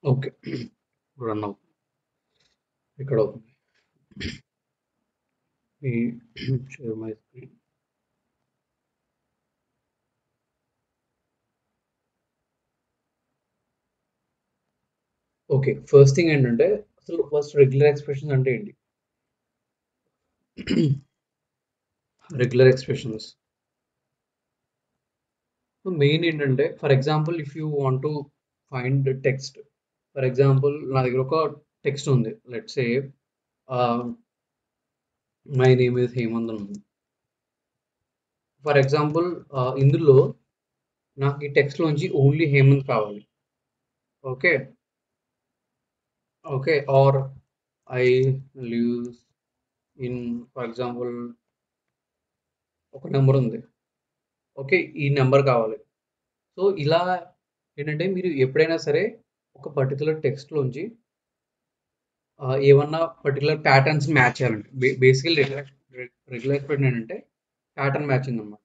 Okay. Run అవుతుంది. ఇక్కడ అవుతుంది. ఈ share my screen. Okay. First thing ఏంటంటే అసలు ఫస్ట్ రెగ్యులర్ ఎక్స్‌ప్రెషన్స్ అంటే ఏంటి? Regular expressions. సో మెయిన్ ఏంటంటే for example if you want to find text. For example నా దగ్గర ఒక టెక్స్ట్ ఉంది. లెట్స్ సే ఆహ్, మై నేమ్ ఈస్ హేమంత్ అని ఉంది. ఫర్ ఎగ్జాంపుల్ ఇందులో నాకు ఈ టెక్స్ట్‌లోంచి ఓన్లీ హేమంత్ కావాలి. Okay. Okay. Or I lives in for example ఒక నంబర్ ఉంది. ఓకే. ఈ నంబర్ కావాలి. సో, ఇలా ఏంటంటే మీరు ఎప్పుడైనా సరే ఒక పర్టిక్యులర్ టెక్స్ట్‌లోంచి ఏమన్నా పర్టిక్యులర్ ప్యాటర్న్స్ మ్యాచ్ చేయాలండి. బేసికల్లీ రెగ్యులర్ ఎక్స్‌ప్రెషన్ ఏంటంటే ప్యాటర్న్ మ్యాచింగ్ అన్నమాట.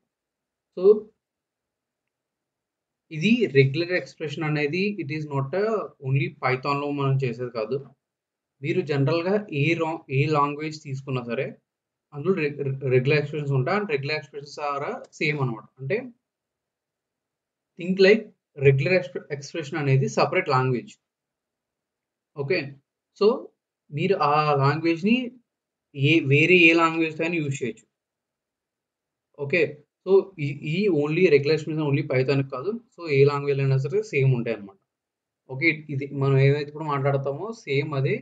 సో, ఇది రెగ్యులర్ ఎక్స్‌ప్రెషన్ అనేది ఇట్ ఈస్ నాట్ ఓన్లీ పైథాన్‌లో మనం చేసేది కాదు. మీరు జనరల్‌గా ఏ లాంగ్వేజ్ తీసుకున్నా సరే అందులో రెగ్యులర్ ఎక్స్‌ప్రెషన్స్ ఉంటాయి. And regular expressions are same అన్నమాట. అంటే థింక్ లైక్ రెగ్యులర్ ఎక్స్‌ప్రెషన్ అనేది సెపరేట్ లాంగ్వేజ్. ఓకే. సో, మీరు ఆ లాంగ్వేజ్‌ని వేరే ఏ లాంగ్వేజ్‌తో అయినా యూజ్ చేయొచ్చు. ఓకే. సో, ఈ ఈ ఓన్లీ రెగ్యులర్ ఎక్స్‌ప్రెషన్ ఓన్లీ పైథాన్‌కి కాదు. సో, ఏ లాంగ్వేజ్‌లో అయినా సరే సేమ్ ఉంటాయన్నమాట. ఓకే. ఇది మనం ఏదైతే ఇప్పుడు మాట్లాడతామో సేమ్ అదే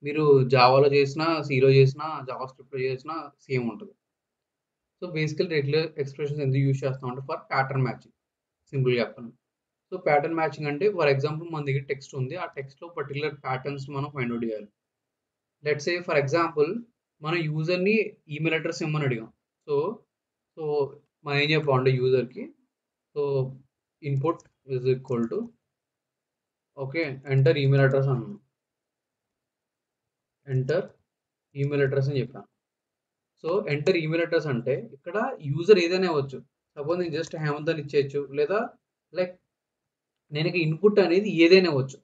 మీరు జావాలో చేసినా, సీలో చేసినా, జావా స్క్రిప్ట్‌లో చేసినా సేమ్ ఉంటది. సో, బేసికల్లీ రెగ్యులర్ ఎక్స్‌ప్రెషన్స్ ఎందుకు యూజ్ చేస్తామంటే ఫర్ ప్యాటర్న్ మ్యాచింగ్ సింపుల్‌గా చెప్పాలి. సో, ప్యాటర్న్ మ్యాచింగ్ అంటే ఫర్ ఎగ్జాంపుల్ మన దగ్గర టెక్స్ట్ ఉంది. ఆ టెక్స్ట్‌లో పర్టిక్యులర్ ప్యాటర్న్స్ మనం ఫైండ్ ఔట్ చేయాలి. లెట్స్ సే ఫర్ ఎగ్జాంపుల్ మన యూజర్‌ని ఈమెయిల్ అడ్రెస్ ఇమ్మని అడిగాం. సో, సో మనం ఏం చెప్పామంటే యూజర్‌కి so, input is equal to okay. Enter email address అన్నాను. ఎంటర్ ఈమెయిల్ అడ్రెస్ అని చెప్పాను. సో, ఎంటర్ ఈమెయిల్ అడ్రెస్ అంటే ఇక్కడ యూజర్ ఏదైనా ఇవ్వచ్చు. సపోజ్ నేను జస్ట్ హేమంత్ అని ఇచ్చేయొచ్చు. లేదా లైక్ నేను ఇక ఇన్‌పుట్ అనేది ఏదైనా ఇవ్వచ్చు.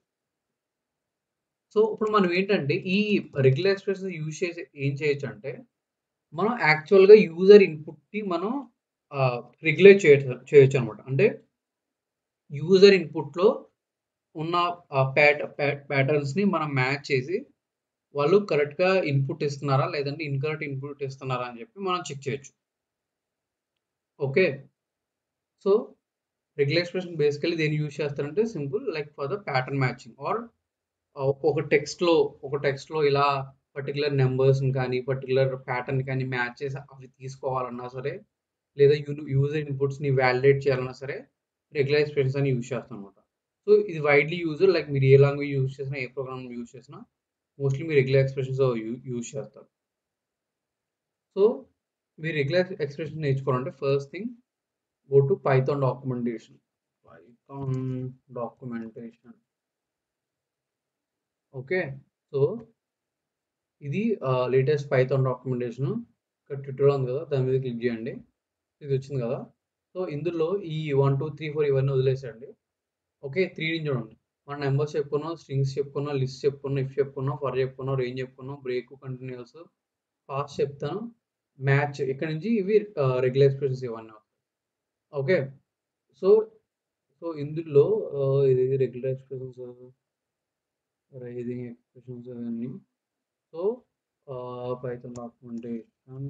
సో, ఇప్పుడు మనం ఏంటంటే ఈ రెగ్యులర్ ఎక్స్‌ప్రెషన్స్ యూజ్ చేసి ఏం చేయొచ్చంటే మనం యాక్చువల్‌గా యూజర్ ఇన్‌పుట్‌ని మనం రెగ్యులేట్ చేయొచ్చనమాట. అంటే యూజర్ ఇన్‌పుట్‌లో ఉన్న ప్యాటర్న్స్‌ని మనం మ్యాచ్ చేసి వాళ్ళు కరెక్ట్‌గా ఇన్‌పుట్ ఇస్తున్నారా? లేదంటే ఇన్‌కరెక్ట్ ఇన్‌పుట్ ఇస్తున్నారా? అని చెప్పి మనం చెక్ చేయొచ్చు. Okay. So, regular expression basically దేన్ని యూజ్ చేస్తారంటే simple like for the pattern matching or ఒక టెక్స్ట్‌లో ఇలా పర్టిక్యులర్ నంబర్స్‌ని కానీ, పర్టిక్యులర్ ప్యాటర్న్ కానీ మ్యాచ్ చేసి అవి తీసుకోవాలన్నా సరే లేదా యూజర్ ఇన్‌పుట్స్‌ని వాలిడేట్ చేయాలన్నా సరే, రెగ్యులర్ ఎక్స్‌ప్రెషన్స్ అని యూజ్ చేస్తామన్నమాట. సో, ఇది వైడ్లీ యూజ్డ్ లైక్ మీరు ఏ లాంగ్వేజ్ యూజ్ చేసినా, ఏ ప్రోగ్రామ్ యూజ్ చేసినా మోస్ట్‌లీ మీరు రెగ్యులర్ ఎక్స్‌ప్రెషన్స్ యూజ్ చేస్తారు. సో, మీరు రెగ్యులర్ ఎక్స్‌ప్రెషన్స్ నేర్చుకోవాలంటే first thing go to Python documentation. Python documentation. Okay. So, ఇది లేటెస్ట్ పైథాన్ డాక్యుమెంటేషన్. ఇక్కడ ట్విట్టర్‌లో ఉంది కదా! దాని మీద క్లిక్ చేయండి. ఇది వచ్చింది కదా! సో, ఇందులో ఈ 1, 2, 3, 4 ఇవన్నీ వదిలేసేయండి. ఓకే. 3 నుంచి చూడండి. మనం నంబర్స్ చెప్పుకున్నాం, స్ట్రింగ్స్ చెప్పుకున్నాం, లిస్ట్ చెప్పుకున్నాం, ఇఫ్ చెప్పుకున్నాం, ఫర్ చెప్పుకున్నాం, రేంజ్ చెప్పుకున్నాం, బ్రేక్, కంటిన్యూయస్, పాస్ట్ చెప్తాను, మ్యాచ్ ఇక్కడ నుంచి ఇవి రెగ్యులర్ ఎక్స్‌ప్రెషన్స్ ఇవన్నీ. ఓకే. సో, సో ఇందులో ఇది రెగ్యులర్ ఎక్స్‌ప్రెషన్స్, రైజింగ్ ఎక్స్‌ప్రెషన్స్ అవన్నీ. So, Python documentation,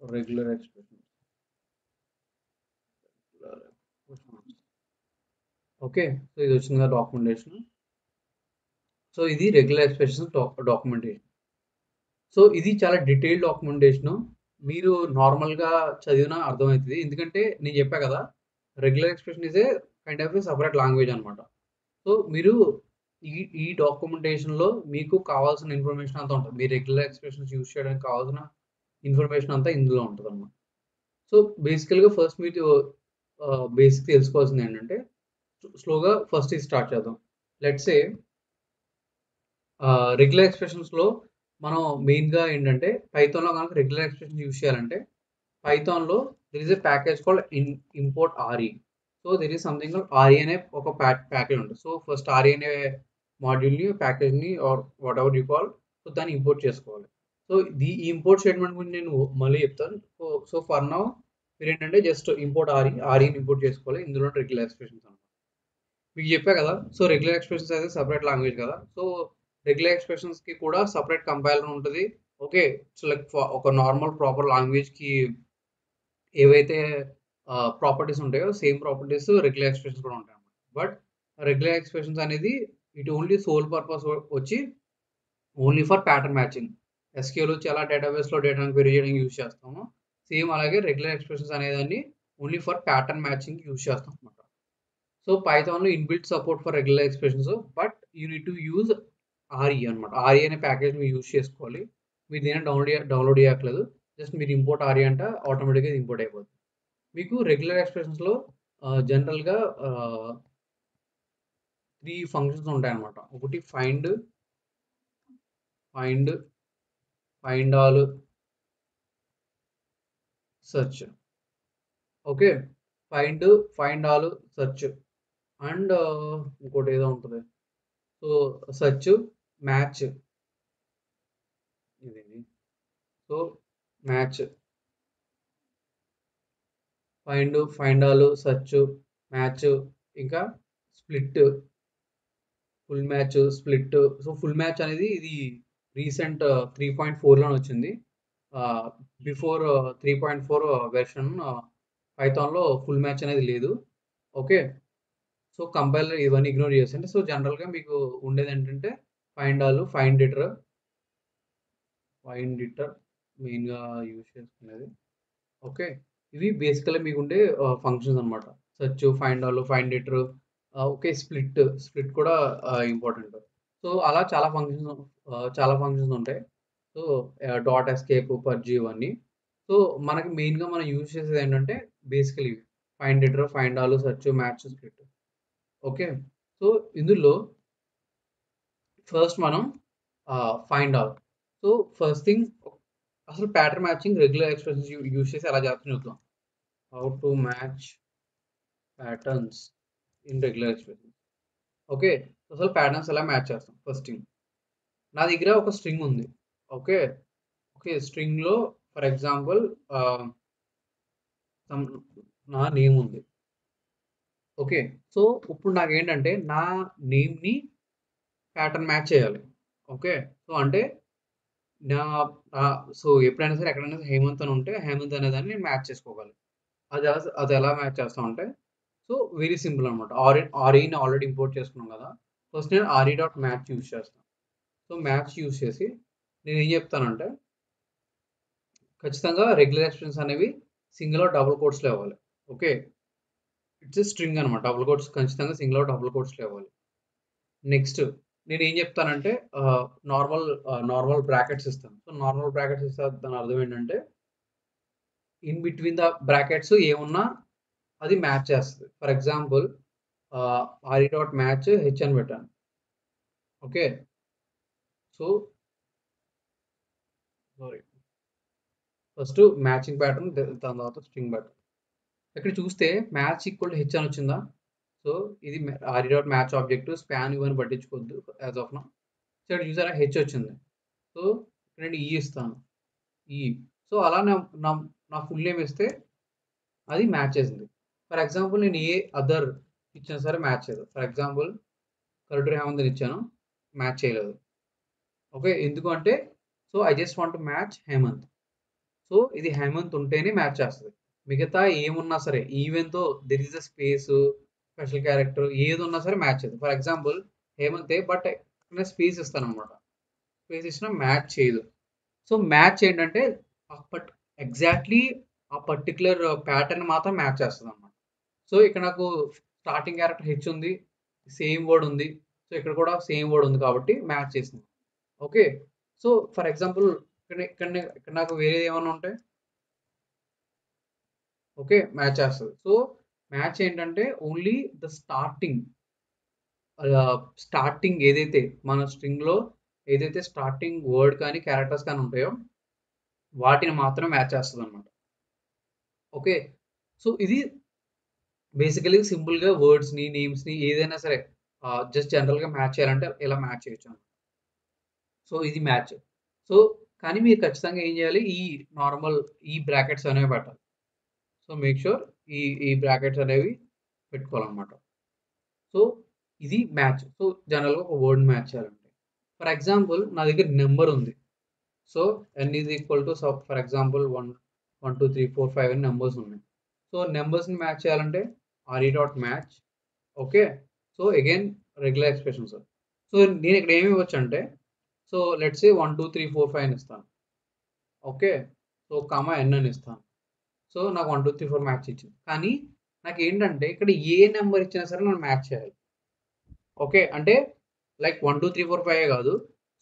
regular expressions, regular expressions. Okay. So, ఇది వచ్చింది కదా డాక్యుమెంటేషన్. సో, ఇది రెగ్యులర్ ఎక్స్‌ప్రెషన్స్ డాక్యుమెంటేషన్. సో, ఇది చాలా డీటెయిల్డ్ డాక్యుమెంటేషను. మీరు నార్మల్‌గా చదివినా అర్థమైతది. ఎందుకంటే నేను చెప్పా కదా! Regular expression is kind of separate language అనమాట. సో, మీరు ఈ ఈ డాక్యుమెంటేషన్‌లో మీకు కావాల్సిన ఇన్ఫర్మేషన్ అంతా ఉంటది. మీరు రెగ్యులర్ ఎక్స్‌ప్రెషన్స్ యూజ్ చేయడానికి కావాల్సిన ఇన్ఫర్మేషన్ అంతా ఇందులో ఉంటదనమాట. సో, బేసికల్‌గా ఫస్ట్ మీరు బేసిక్ తెలుసుకోవాల్సింది ఏంటంటే స్లోగా ఫస్ట్ ఇది స్టార్ట్ చేద్దాం. లెట్స్ సే రెగ్యులర్ ఎక్స్‌ప్రెషన్స్‌లో మనం మెయిన్‌గా ఏంటంటే పైథాన్‌లో గనక రెగ్యులర్ ఎక్స్‌ప్రెషన్స్ యూజ్ చేయాలంటే పైథాన్‌లో there is a package called import RE. So, there is something called RE అనే ఒక ప్యాకేజ్ ఉంటది. సో, ఫస్ట్ ఆర్‌ఈ అనే మాడ్యూల్ని, ప్యాకేజ్ని or whatever you call, so దాన్ని ఇంపోర్ట్ చేసుకోవాలి. సో ఈ ఇంపోర్ట్ స్టేట్మెంట్ గురించి నేను మళ్ళీ చెప్తాను. సో ఫర్ నౌ మీరు ఏంటంటే జస్ట్ ఇంపోర్ట్ ఆర్ఈని ఇంపోర్ట్ చేసుకోవాలి. ఇందులో రెగ్యులర్ ఎక్స్ప్రెషన్స్ అనమాట. మీకు చెప్పా కదా, సో రెగ్యులర్ ఎక్స్ప్రెషన్స్ అయితే సపరేట్ లాంగ్వేజ్ కదా, సో రెగ్యులర్ ఎక్స్ప్రెషన్స్కి కూడా సపరేట్ కంపైలర్ ఉంటుంది. ఓకే, సో లైక్ ఒక నార్మల్ ప్రాపర్ లాంగ్వేజ్కి ఏవైతే ప్రాపర్టీస్ ఉంటాయో సేమ్ ప్రాపర్టీస్ రెగ్యులర్ ఎక్స్ప్రెషన్స్ కూడా ఉంటాయి అన్నమాట. బట్ రెగ్యులర్ ఎక్స్ప్రెషన్స్ అనేది ఇట్ ఓన్లీ సోల్ పర్పస్ వచ్చి only for pattern matching. SQL వచ్చి ఎలా డేటాబేస్లో డేటాను క్వెరీ చేయడానికి యూజ్ చేస్తామో సేమ్ అలాగే రెగ్యులర్ ఎక్స్ప్రెషన్స్ అనేదాన్ని only for pattern matching use చేస్తాం అనమాట. సో పైథాన్లో inbuilt support for regular expressions, but you need to use RE అనమాట. ఆర్ఈ అనే ప్యాకేజ్ మీరు యూజ్ చేసుకోవాలి. మీరు దీన్ని డౌన్లోడ్ చేయట్లేదు, జస్ట్ మీరు ఇంపోర్ట్ ఆర్ఈ అంటే ఆటోమేటిక్గా ఇంపోర్ట్ అయిపోతుంది. మీకు రెగ్యులర్ ఎక్స్ప్రెషన్స్లో జనరల్గా 3 ఫంక్షన్స్ ఉంటాయి అన్నమాట. ఒకటి find all, search. Okay, find all, search and ఇంకోటి ఏదో ఉంటుంది. సో సెర్చ్, మ్యాచ్, ఇది so match, find all, search, match, ఇంకా split, full match, split. So full match అనేది ఇది రీసెంట్ 3.4లో వచ్చింది. బిఫోర్ 3.4 వెర్షన్ పైథాన్లో ఫుల్ మ్యాచ్ అనేది లేదు. ఓకే, సో కంపైలర్ ఇవన్నీ ఇగ్నోర్ చేసండి. సో జనరల్గా మీకు ఉండేది ఏంటంటే ఫైండ్ ఆల్, ఫైండ్ ఇటర్ మెయిన్గా యూజ్ చేసుకునేది. ఓకే, ఇవి బేసికల్గా మీకు ఉండే ఫంక్షన్స్ అనమాట. Search, find all, find eater. Okay, split కూడా ఇంపార్టెంట్. సో అలా చాలా ఫంక్షన్స్ ఉంటాయి. సో డాట్ ఎస్కేప్, పర్జీ ఇవన్నీ. సో మనకి మెయిన్గా మనం యూజ్ చేసేది ఏంటంటే basically find iter, find all, search, match, split. Okay, so ఇందులో ఫస్ట్ మనం find all. So first thing అసలు pattern matching regular expressions use చేసి ఎలా చేస్తున్నా చూద్దాం. How to match patterns in regular expressions. Okay, అసలు ప్యాటర్న్స్ ఎలా మ్యాచ్ చేస్తాం. ఫస్ట్ థింగ్, నా దగ్గర ఒక స్ట్రింగ్ ఉంది. ఓకే, స్ట్రింగ్లో ఫర్ ఎగ్జాంపుల్ నా నేమ్ ఉంది. ఓకే, సో ఇప్పుడు నాకేంటంటే నా నేమ్ని ప్యాటర్న్ మ్యాచ్ చేయాలి. ఓకే, సో అంటే నా సో ఎప్పుడైనా సరే ఎక్కడైనా సరే హేమంత్ అని ఉంటే హేమంత్ అనే దాన్ని నేను మ్యాచ్ చేసుకోవాలి. అది ఎలా మ్యాచ్ చేస్తామంటే, సో వెరీ సింపుల్ అనమాట. ఆర్ఈని ఆల్రెడీ ఇంపోర్ట్ చేసుకున్నాం కదా, ఫస్ట్ నేను ఆర్ఈ డాట్ మ్యాచ్ యూజ్ చేస్తాను. సో మ్యాచ్ యూజ్ చేసి నేను ఏం చెప్తానంటే ఖచ్చితంగా రెగ్యులర్ ఎక్స్ప్రెషన్స్ అనేవి సింగిల్ డబుల్ కోట్స్లో ఇవ్వాలి. ఓకే, ఇట్స్ స్ట్రింగ్ అనమాట. డబుల్ కోట్స్ ఖచ్చితంగా సింగిల్ డబుల్ కోట్స్లో ఇవ్వాలి. నెక్స్ట్ నేను ఏం చెప్తానంటే నార్మల్ బ్రాకెట్స్ ఇస్తాను. సో నార్మల్ బ్రాకెట్స్ ఇస్తే దాని అర్థం ఏంటంటే ఇన్ బిట్వీన్ ద బ్రాకెట్స్ ఏమున్నా అది మ్యాచ్ చేస్తుంది. For example RE dot match H అని పెట్టాను. Okay, so sorry, first matching pattern, దాని తర్వాత స్ట్రింగ్ ప్యాటర్న్. ఇక్కడ చూస్తే మ్యాచ్ ఈక్వల్ హెచ్ అని వచ్చిందా. సో ఇది RE dot match object, span ఇవన్నీ పట్టించుకోవద్దు యాజ్ ఆఫ్ నౌ. సో ఇక్కడ చూసారా హెచ్ వచ్చింది. సో ఇక్కడ నేను ఈ ఇస్తాను, ఈ. సో అలా నా ఫుల్ నేమ్ ఇస్తే అది మ్యాచ్ చేసింది. ఫర్ ఎగ్జాంపుల్ నేను ఏ అదర్ ఇచ్చినా సరే మ్యాచ్ చేయదు. ఫర్ ఎగ్జాంపుల్ కరెక్ట్ హేమంత్ ఇచ్చాను, మ్యాచ్ చేయలేదు. ఓకే, ఎందుకంటే so I just want match Hemanth. So ఇది హేమంత్ ఉంటేనే మ్యాచ్ చేస్తుంది. మిగతా ఏమున్నా సరే ఈవెన్తో there is a space, special character ఏది ఉన్నా సరే మ్యాచ్ చేయదు. ఫర్ ఎగ్జాంపుల్ హేమంతే, బట్ నేను స్పేస్ ఇస్తాను అనమాట. స్పేస్ ఇచ్చినా మ్యాచ్ చేయదు. సో మ్యాచ్ ఏంటంటే ఎగ్జాక్ట్లీ ఆ పర్టికులర్ ప్యాటర్న్ మాత్రం మ్యాచ్ చేస్తుంది అనమాట. సో ఇక్కడ నాకు స్టార్టింగ్ క్యారెక్టర్ హెచ్ ఉంది, సేమ్ వర్డ్ ఉంది. సో ఇక్కడ కూడా సేమ్ వర్డ్ ఉంది కాబట్టి మ్యాచ్ చేసింది. ఓకే, సో ఫర్ ఎగ్జాంపుల్ ఇక్కడ నాకు వేరే ఏమైనా ఉంటాయి. ఓకే, మ్యాచ్ చేస్తుంది. సో మ్యాచ్ ఏంటంటే ఓన్లీ ద స్టార్టింగ్ ఏదైతే మన స్ట్రింగ్లో ఏదైతే స్టార్టింగ్ వర్డ్ కానీ క్యారెక్టర్స్ కానీ ఉంటాయో వాటిని మాత్రం మ్యాచ్ చేస్తుంది అనమాట. ఓకే, సో ఇది బేసికలీ సింపుల్గా వర్డ్స్ని, నేమ్స్ని ఏదైనా సరే జస్ట్ జనరల్గా మ్యాచ్ చేయాలంటే ఇలా మ్యాచ్ చేయొచ్చు. సో ఇది మ్యాచ్. సో కానీ మీరు ఖచ్చితంగా ఏం చేయాలి, ఈ నార్మల్ ఈ బ్రాకెట్స్ అనేవి పెట్టాలి. సో మేక్ షూర్ ఈ బ్రాకెట్స్ అనేవి పెట్టుకోవాలన్నమాట. సో ఇది మ్యాచ్. సో జనరల్గా ఒక వర్డ్ మ్యాచ్ చేయాలంటే ఫర్ ఎగ్జాంపుల్ నా దగ్గర నెంబర్ ఉంది. So n is equal to for example 1 1 2 3 4 5 అని నెంబర్స్ ఉన్నాయి. సో నెంబర్స్ని మ్యాచ్ చేయాలంటే RE dot match. Okay, so again regular expressions. So నేను ఇక్కడ ఏమి ఇవ్వచ్చు అంటే, సో లెట్స్ సే 1 2 3 4 5 అని ఇస్తాను. ఓకే, సో కామా n అని ఇస్తాను. సో నాకు 1 2 3 4 మ్యాచ్ ఇచ్చింది. కానీ నాకు ఏంటంటే ఇక్కడ ఏ నెంబర్ ఇచ్చినా సరే నన్ను మ్యాచ్ చేయాలి. ఓకే, అంటే లైక్ 1 2 3 4 5 కాదు.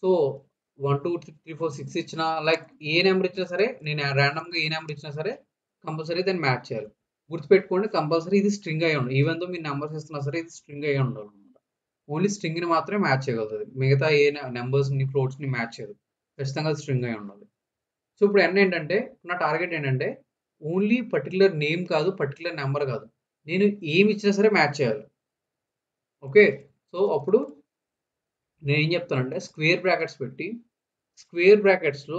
సో 1 2 3 4 6 ఇచ్చినా, లైక్ ఏ నెంబర్ ఇచ్చినా సరే, నేను ర్యాండమ్గా ఏ నెంబర్ ఇచ్చినా సరే కంపల్సరీ దాన్ని మ్యాచ్ చేయాలి. గుర్తుపెట్టుకోండి, కంపల్సరీ ఇది స్ట్రింగ్ అయి ఉండాలి. ఈవెన్ దో మీరు నెంబర్స్ ఇస్తున్నా సరే ఇది స్ట్రింగ్ అయి ఉండాలి అనమాట. ఓన్లీ స్ట్రింగ్ని మాత్రమే మ్యాచ్ చేయగలుగుతుంది. మిగతా ఏ నెంబర్స్ని ఫ్లోట్స్ని మ్యాచ్ చేయదు. ఖచ్చితంగా స్ట్రింగ్ అయి ఉండాలి. సో ఇప్పుడు ఏంటంటే నా టార్గెట్ ఏంటంటే ఓన్లీ పర్టికులర్ నేమ్ కాదు, పర్టికులర్ నెంబర్ కాదు, నేను ఏమి ఇచ్చినా సరే మ్యాచ్ చేయాలి. ఓకే, సో అప్పుడు నేను ఏం చెప్తానంటే స్క్వేర్ బ్రాకెట్స్ పెట్టి, స్క్వేర్ బ్రాకెట్స్లో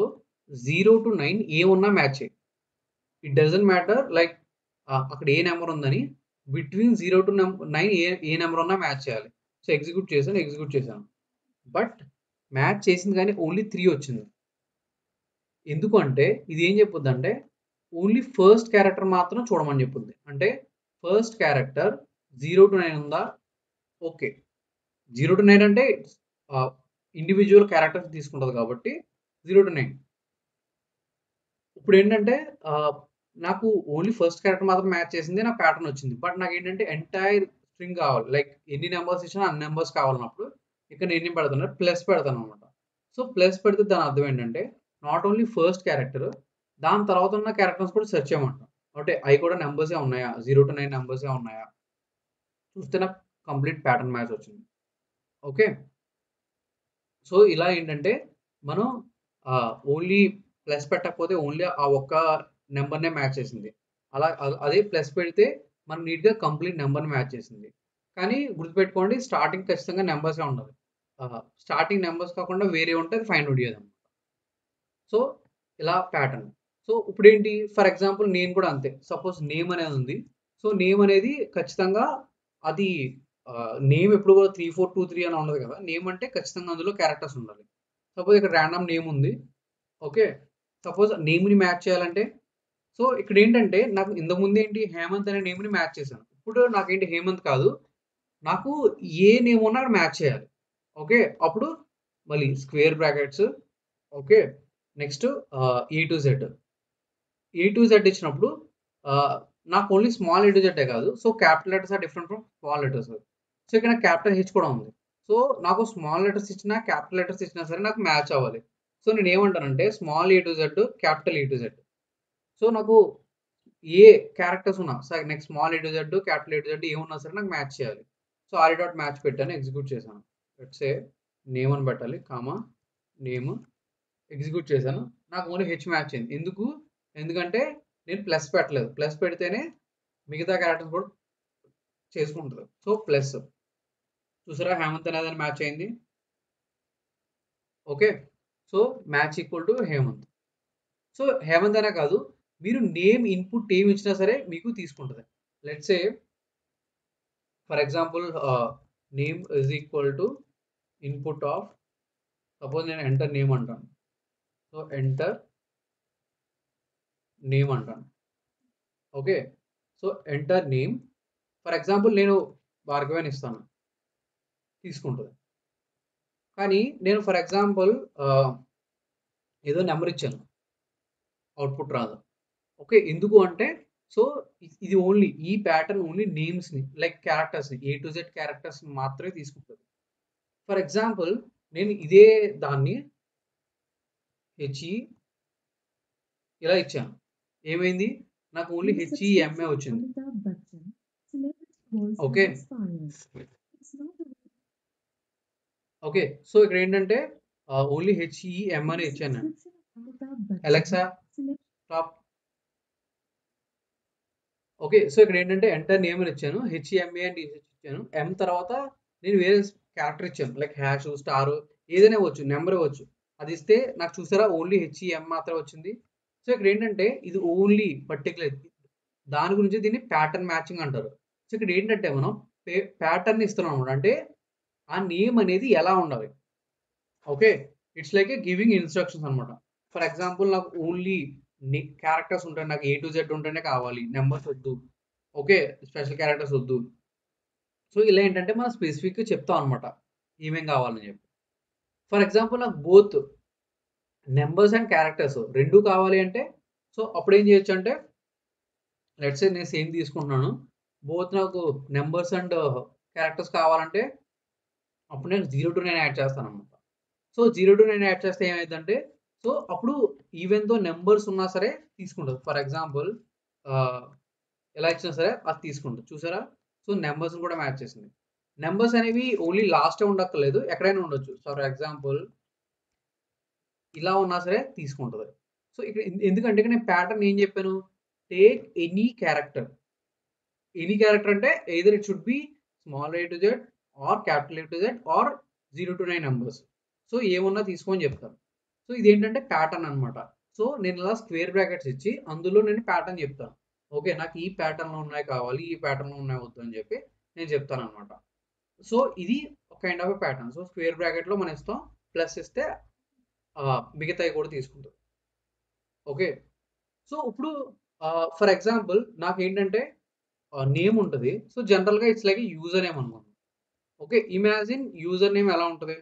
0 to 9 ఏమున్నా మ్యాచ్ చేయి. ఇట్ డజంట్ మ్యాటర్ లైక్ అక్కడ ఏ నెంబర్ ఉందని, బిట్వీన్ 0 to 9 ఏ నెంబర్ ఉన్నా మ్యాచ్ చేయాలి. సో ఎగ్జిక్యూట్ చేశాను. బట్ మ్యాచ్ చేసింది కానీ ఓన్లీ 3 వచ్చింది. ఎందుకు అంటే ఇది ఏం చెప్పుద్ది అంటే ఓన్లీ ఫస్ట్ క్యారెక్టర్ మాత్రం చూడమని చెప్పుద్ది. అంటే ఫస్ట్ క్యారెక్టర్ 0 to 9 ఉందా, ఓకే. 0 to 9 అంటే ఇండివిజువల్ క్యారెక్టర్స్ తీసుకుంటుంది కాబట్టి 0 to 9. ఇప్పుడు ఏంటంటే నాకు ఓన్లీ ఫస్ట్ క్యారెక్టర్ మాత్రం మ్యాచ్ చేసింది, నా ప్యాటర్న్ వచ్చింది. బట్ నాకు ఏంటంటే ఎంటైర్ స్ట్రింగ్ కావాలి. లైక్ ఎన్ని నెంబర్స్ ఇచ్చినా అన్ని నెంబర్స్ కావాలన్నప్పుడు ఇక్కడ నేను ఏం పెడతాను, ప్లస్ పెడతాను అనమాట. సో ప్లస్ పెడితే దాని అర్థం ఏంటంటే నాట్ ఓన్లీ ఫస్ట్ క్యారెక్టర్, దాని తర్వాత ఉన్న క్యారెక్టర్స్ కూడా సెర్చ్ చేయమంటాం. అంటే అవి కూడా నెంబర్సే ఉన్నాయా, 0 to 9 నెంబర్సే ఉన్నాయా చూస్తే నాకు కంప్లీట్ ప్యాటర్న్ మ్యాచ్ వచ్చింది. ఓకే, సో ఇలా ఏంటంటే మనం ఓన్లీ ప్లస్ పెట్టకపోతే ఓన్లీ ఆ ఒక్క నెంబర్నే మ్యాచ్ చేసింది. అలా అదే ప్లస్ పెడితే మనం నీట్గా కంప్లీట్ నెంబర్ని మ్యాచ్ చేసింది. కానీ గుర్తుపెట్టుకోండి, స్టార్టింగ్ ఖచ్చితంగా నెంబర్సే ఉండాలి. స్టార్టింగ్ నెంబర్స్ కాకుండా వేరే ఉంటే అది ఫైండ్ అవుట్ చేద్దాం. సో ఇలా ప్యాటర్న్. సో ఇప్పుడు ఏంటి, ఫర్ ఎగ్జాంపుల్ నేను కూడా అంతే. సపోజ్ నేమ్ అనేది ఉంది. సో నేమ్ అనేది ఖచ్చితంగా అది నేమ్ ఎప్పుడు కూడా 3 4 2 3 అని ఉండదు కదా. నేమ్ అంటే ఖచ్చితంగా అందులో క్యారెక్టర్స్ ఉండాలి. సపోజ్ ఇక్కడ ర్యాండమ్ నేమ్ ఉంది. ఓకే, సపోజ్ నేమ్ని మ్యాచ్ చేయాలంటే, సో ఇక్కడ ఏంటంటే నాకు ఇంతకుముందు ఏంటి హేమంత్ అనే నేమ్ని మ్యాచ్ చేశాను. ఇప్పుడు నాకేంటి హేమంత్ కాదు, నాకు ఏ నేమ్ ఉన్నా అక్కడ మ్యాచ్ చేయాలి. ఓకే, అప్పుడు మళ్ళీ square brackets. Okay, next A to Z. A to Z ఇచ్చినప్పుడు నాకు only small A to Z కాదు. So capital letters are different from small letters. So ఇక్కడ క్యాపిటల్ హెచ్ కూడా ఉంది. సో నాకు స్మాల్ లెటర్స్ ఇచ్చినా క్యాపిటల్ లెటర్స్ ఇచ్చినా సరే నాకు మ్యాచ్ అవ్వాలి. సో నేను ఏమంటానంటే small A to Z, capital A to Z. So నాకు ఏ క్యారెక్టర్స్ ఉన్నా సరే, next small A to Z, capital A to Z ఏమున్నా సరే నాకు మ్యాచ్ చేయాలి. సో ఆర్ఈ డాట్ మ్యాచ్ పెట్టాను, ఎగ్జిక్యూట్ చేశాను. లెట్స్ సే నేమ్ అని పెట్టాలి, కామా నేమ్. ఎగ్జిక్యూట్ చేశాను, నాకు ఓన్లీ హెచ్ మ్యాచ్ అయింది. ఎందుకంటే నేను ప్లస్ పెట్టలేదు. ప్లస్ పెడితేనే మిగతా క్యారెక్టర్స్ కూడా చేసుకుంటుంది. సో ప్లస్ చూసారా, హేమంత్ అనేది మ్యాచ్ అయింది. Okay, so match equal to Hemanth. So Hemanth అనే కాదు, మీరు నేమ్ ఇన్పుట్ ఏమి ఇచ్చినా సరే మీకు తీసుకుంటుంది. Let's say for example name is equal to input of, suppose నేను ఎంటర్ నేమ్ అంటాను. సో ఎంటర్ నేమ్ అంటాను. Okay, so enter name. For example నేను భార్గవి అని ఇస్తాను, తీసుకుంటుంది. కానీ నేను ఫర్ ఎగ్జాంపుల్ ఏదో నెంబర్ ఇచ్చాను, అవుట్పుట్ రాదు. ఓకే, ఎందుకు అంటే సో ఇది ఓన్లీ ఈ ప్యాటర్న్ ఓన్లీ నేమ్స్ని, లైక్ క్యారెక్టర్స్ని, ఏ టు జెడ్ క్యారెక్టర్స్ మాత్రమే తీసుకుంటుంది. ఫర్ ఎగ్జాంపుల్ నేను ఇదే దాన్ని హెచ్ఈ ఇలా ఇచ్చాను, ఏమైంది, నాకు ఓన్లీ హెచ్ఈఎంఏ వచ్చింది. ఓకే ఓకే, సో ఇక్కడ ఏంటంటే ఓన్లీ హెచ్ఈఎం అని ఇచ్చాను నేను. Alexa stop. ఓకే, సో ఇక్కడ ఏంటంటే ఎంటర్ నేమ్ అని ఇచ్చాను, హెచ్ఈఎంఏ అని ఇచ్చాను, ఎం తర్వాత నేను వేరే క్యారెక్టర్ ఇచ్చాను, లైక్ హ్యాష్, స్టార్, ఏదైనా ఇవ్వచ్చు, నెంబర్ ఇవ్వచ్చు. అది ఇస్తే నాకు చూసారా ఓన్లీ హెచ్ఈఎం మాత్రం వచ్చింది. సో ఇక్కడ ఏంటంటే ఇది ఓన్లీ పర్టికులర్ దాని గురించి దీన్ని ప్యాటర్న్ మ్యాచింగ్ అంటారు. సో ఇక్కడ ఏంటంటే మనం ప్యాటర్న్ ఇస్తున్నాం అనమాట. అంటే ఆ నేమ్ అనేది ఎలా ఉండాలి. Okay, it's like A giving instructions అనమాట. ఫర్ ఎగ్జాంపుల్ నాకు ఓన్లీ క్యారెక్టర్స్ ఉంటాయి, నాకు A to Z ఉంటేనే కావాలి, నెంబర్స్ వద్దు. ఓకే, స్పెషల్ క్యారెక్టర్స్ వద్దు. సో ఇలా ఏంటంటే మనం స్పెసిఫిక్గా చెప్తాం అనమాట ఏమేం కావాలని చెప్పి. ఫర్ ఎగ్జాంపుల్ నాకు బోత్ నెంబర్స్ అండ్ క్యారెక్టర్స్ రెండు కావాలి అంటే, సో అప్పుడు ఏం చేయొచ్చు అంటే, లెట్స్ సే నేను సేమ్ తీసుకుంటున్నాను, బోత్ నాకు నెంబర్స్ అండ్ క్యారెక్టర్స్ కావాలంటే అప్పుడు నేను 0 to 9 యాడ్ చేస్తాను అనమాట. సో 0 to 9 యాడ్ చేస్తే ఏమైందంటే, సో అప్పుడు ఈవెన్ తో నెంబర్స్ ఉన్నా సరే తీసుకుంటుంది. ఫర్ ఎగ్జాంపుల్ ఎలా ఇచ్చినా సరే అది తీసుకుంటుంది, చూసారా. సో నెంబర్స్ కూడా మ్యాచ్ చేసింది. నెంబర్స్ అనేవి ఓన్లీ లాస్టే ఉండక్కర్లేదు, ఎక్కడైనా ఉండొచ్చు. ఫర్ ఎగ్జాంపుల్ ఇలా ఉన్నా సరే తీసుకుంటుంది. సో ఇక్కడ ఎందుకంటే ఇక్కడ నేను ప్యాటర్న్ ఏం చెప్పాను, take any character. Any character అంటే either it should be small A to Z or capital A to Z or 0 to 9 numbers. So ఏమన్నా తీసుకొని చెప్తాను. సో ఇదేంటంటే ప్యాటర్న్ అనమాట. సో నేను ఇలా స్క్వేర్ బ్రాకెట్స్ ఇచ్చి అందులో నేను ప్యాటర్న్ చెప్తాను. ఓకే, నాకు ఈ ప్యాటర్న్లో ఉన్నాయి కావాలి, ఈ ప్యాటర్న్లో ఉన్నాయి వద్దు అని చెప్పి నేను చెప్తాను అనమాట. సో ఇది kind of pattern. So square బ్రాకెట్లో మనం ఇస్తాం, ప్లస్ ఇస్తే మిగతాయి కూడా తీసుకుంటాం. ఓకే, సో ఇప్పుడు ఫర్ ఎగ్జాంపుల్ నాకు ఏంటంటే నేమ్ ఉంటుంది. సో జనరల్గా ఇట్స్ లైక్ యూజర్ నేమ్ అనుకుందాం. ఓకే, ఇమాజిన్ యూజర్ నేమ్ ఎలా ఉంటుంది.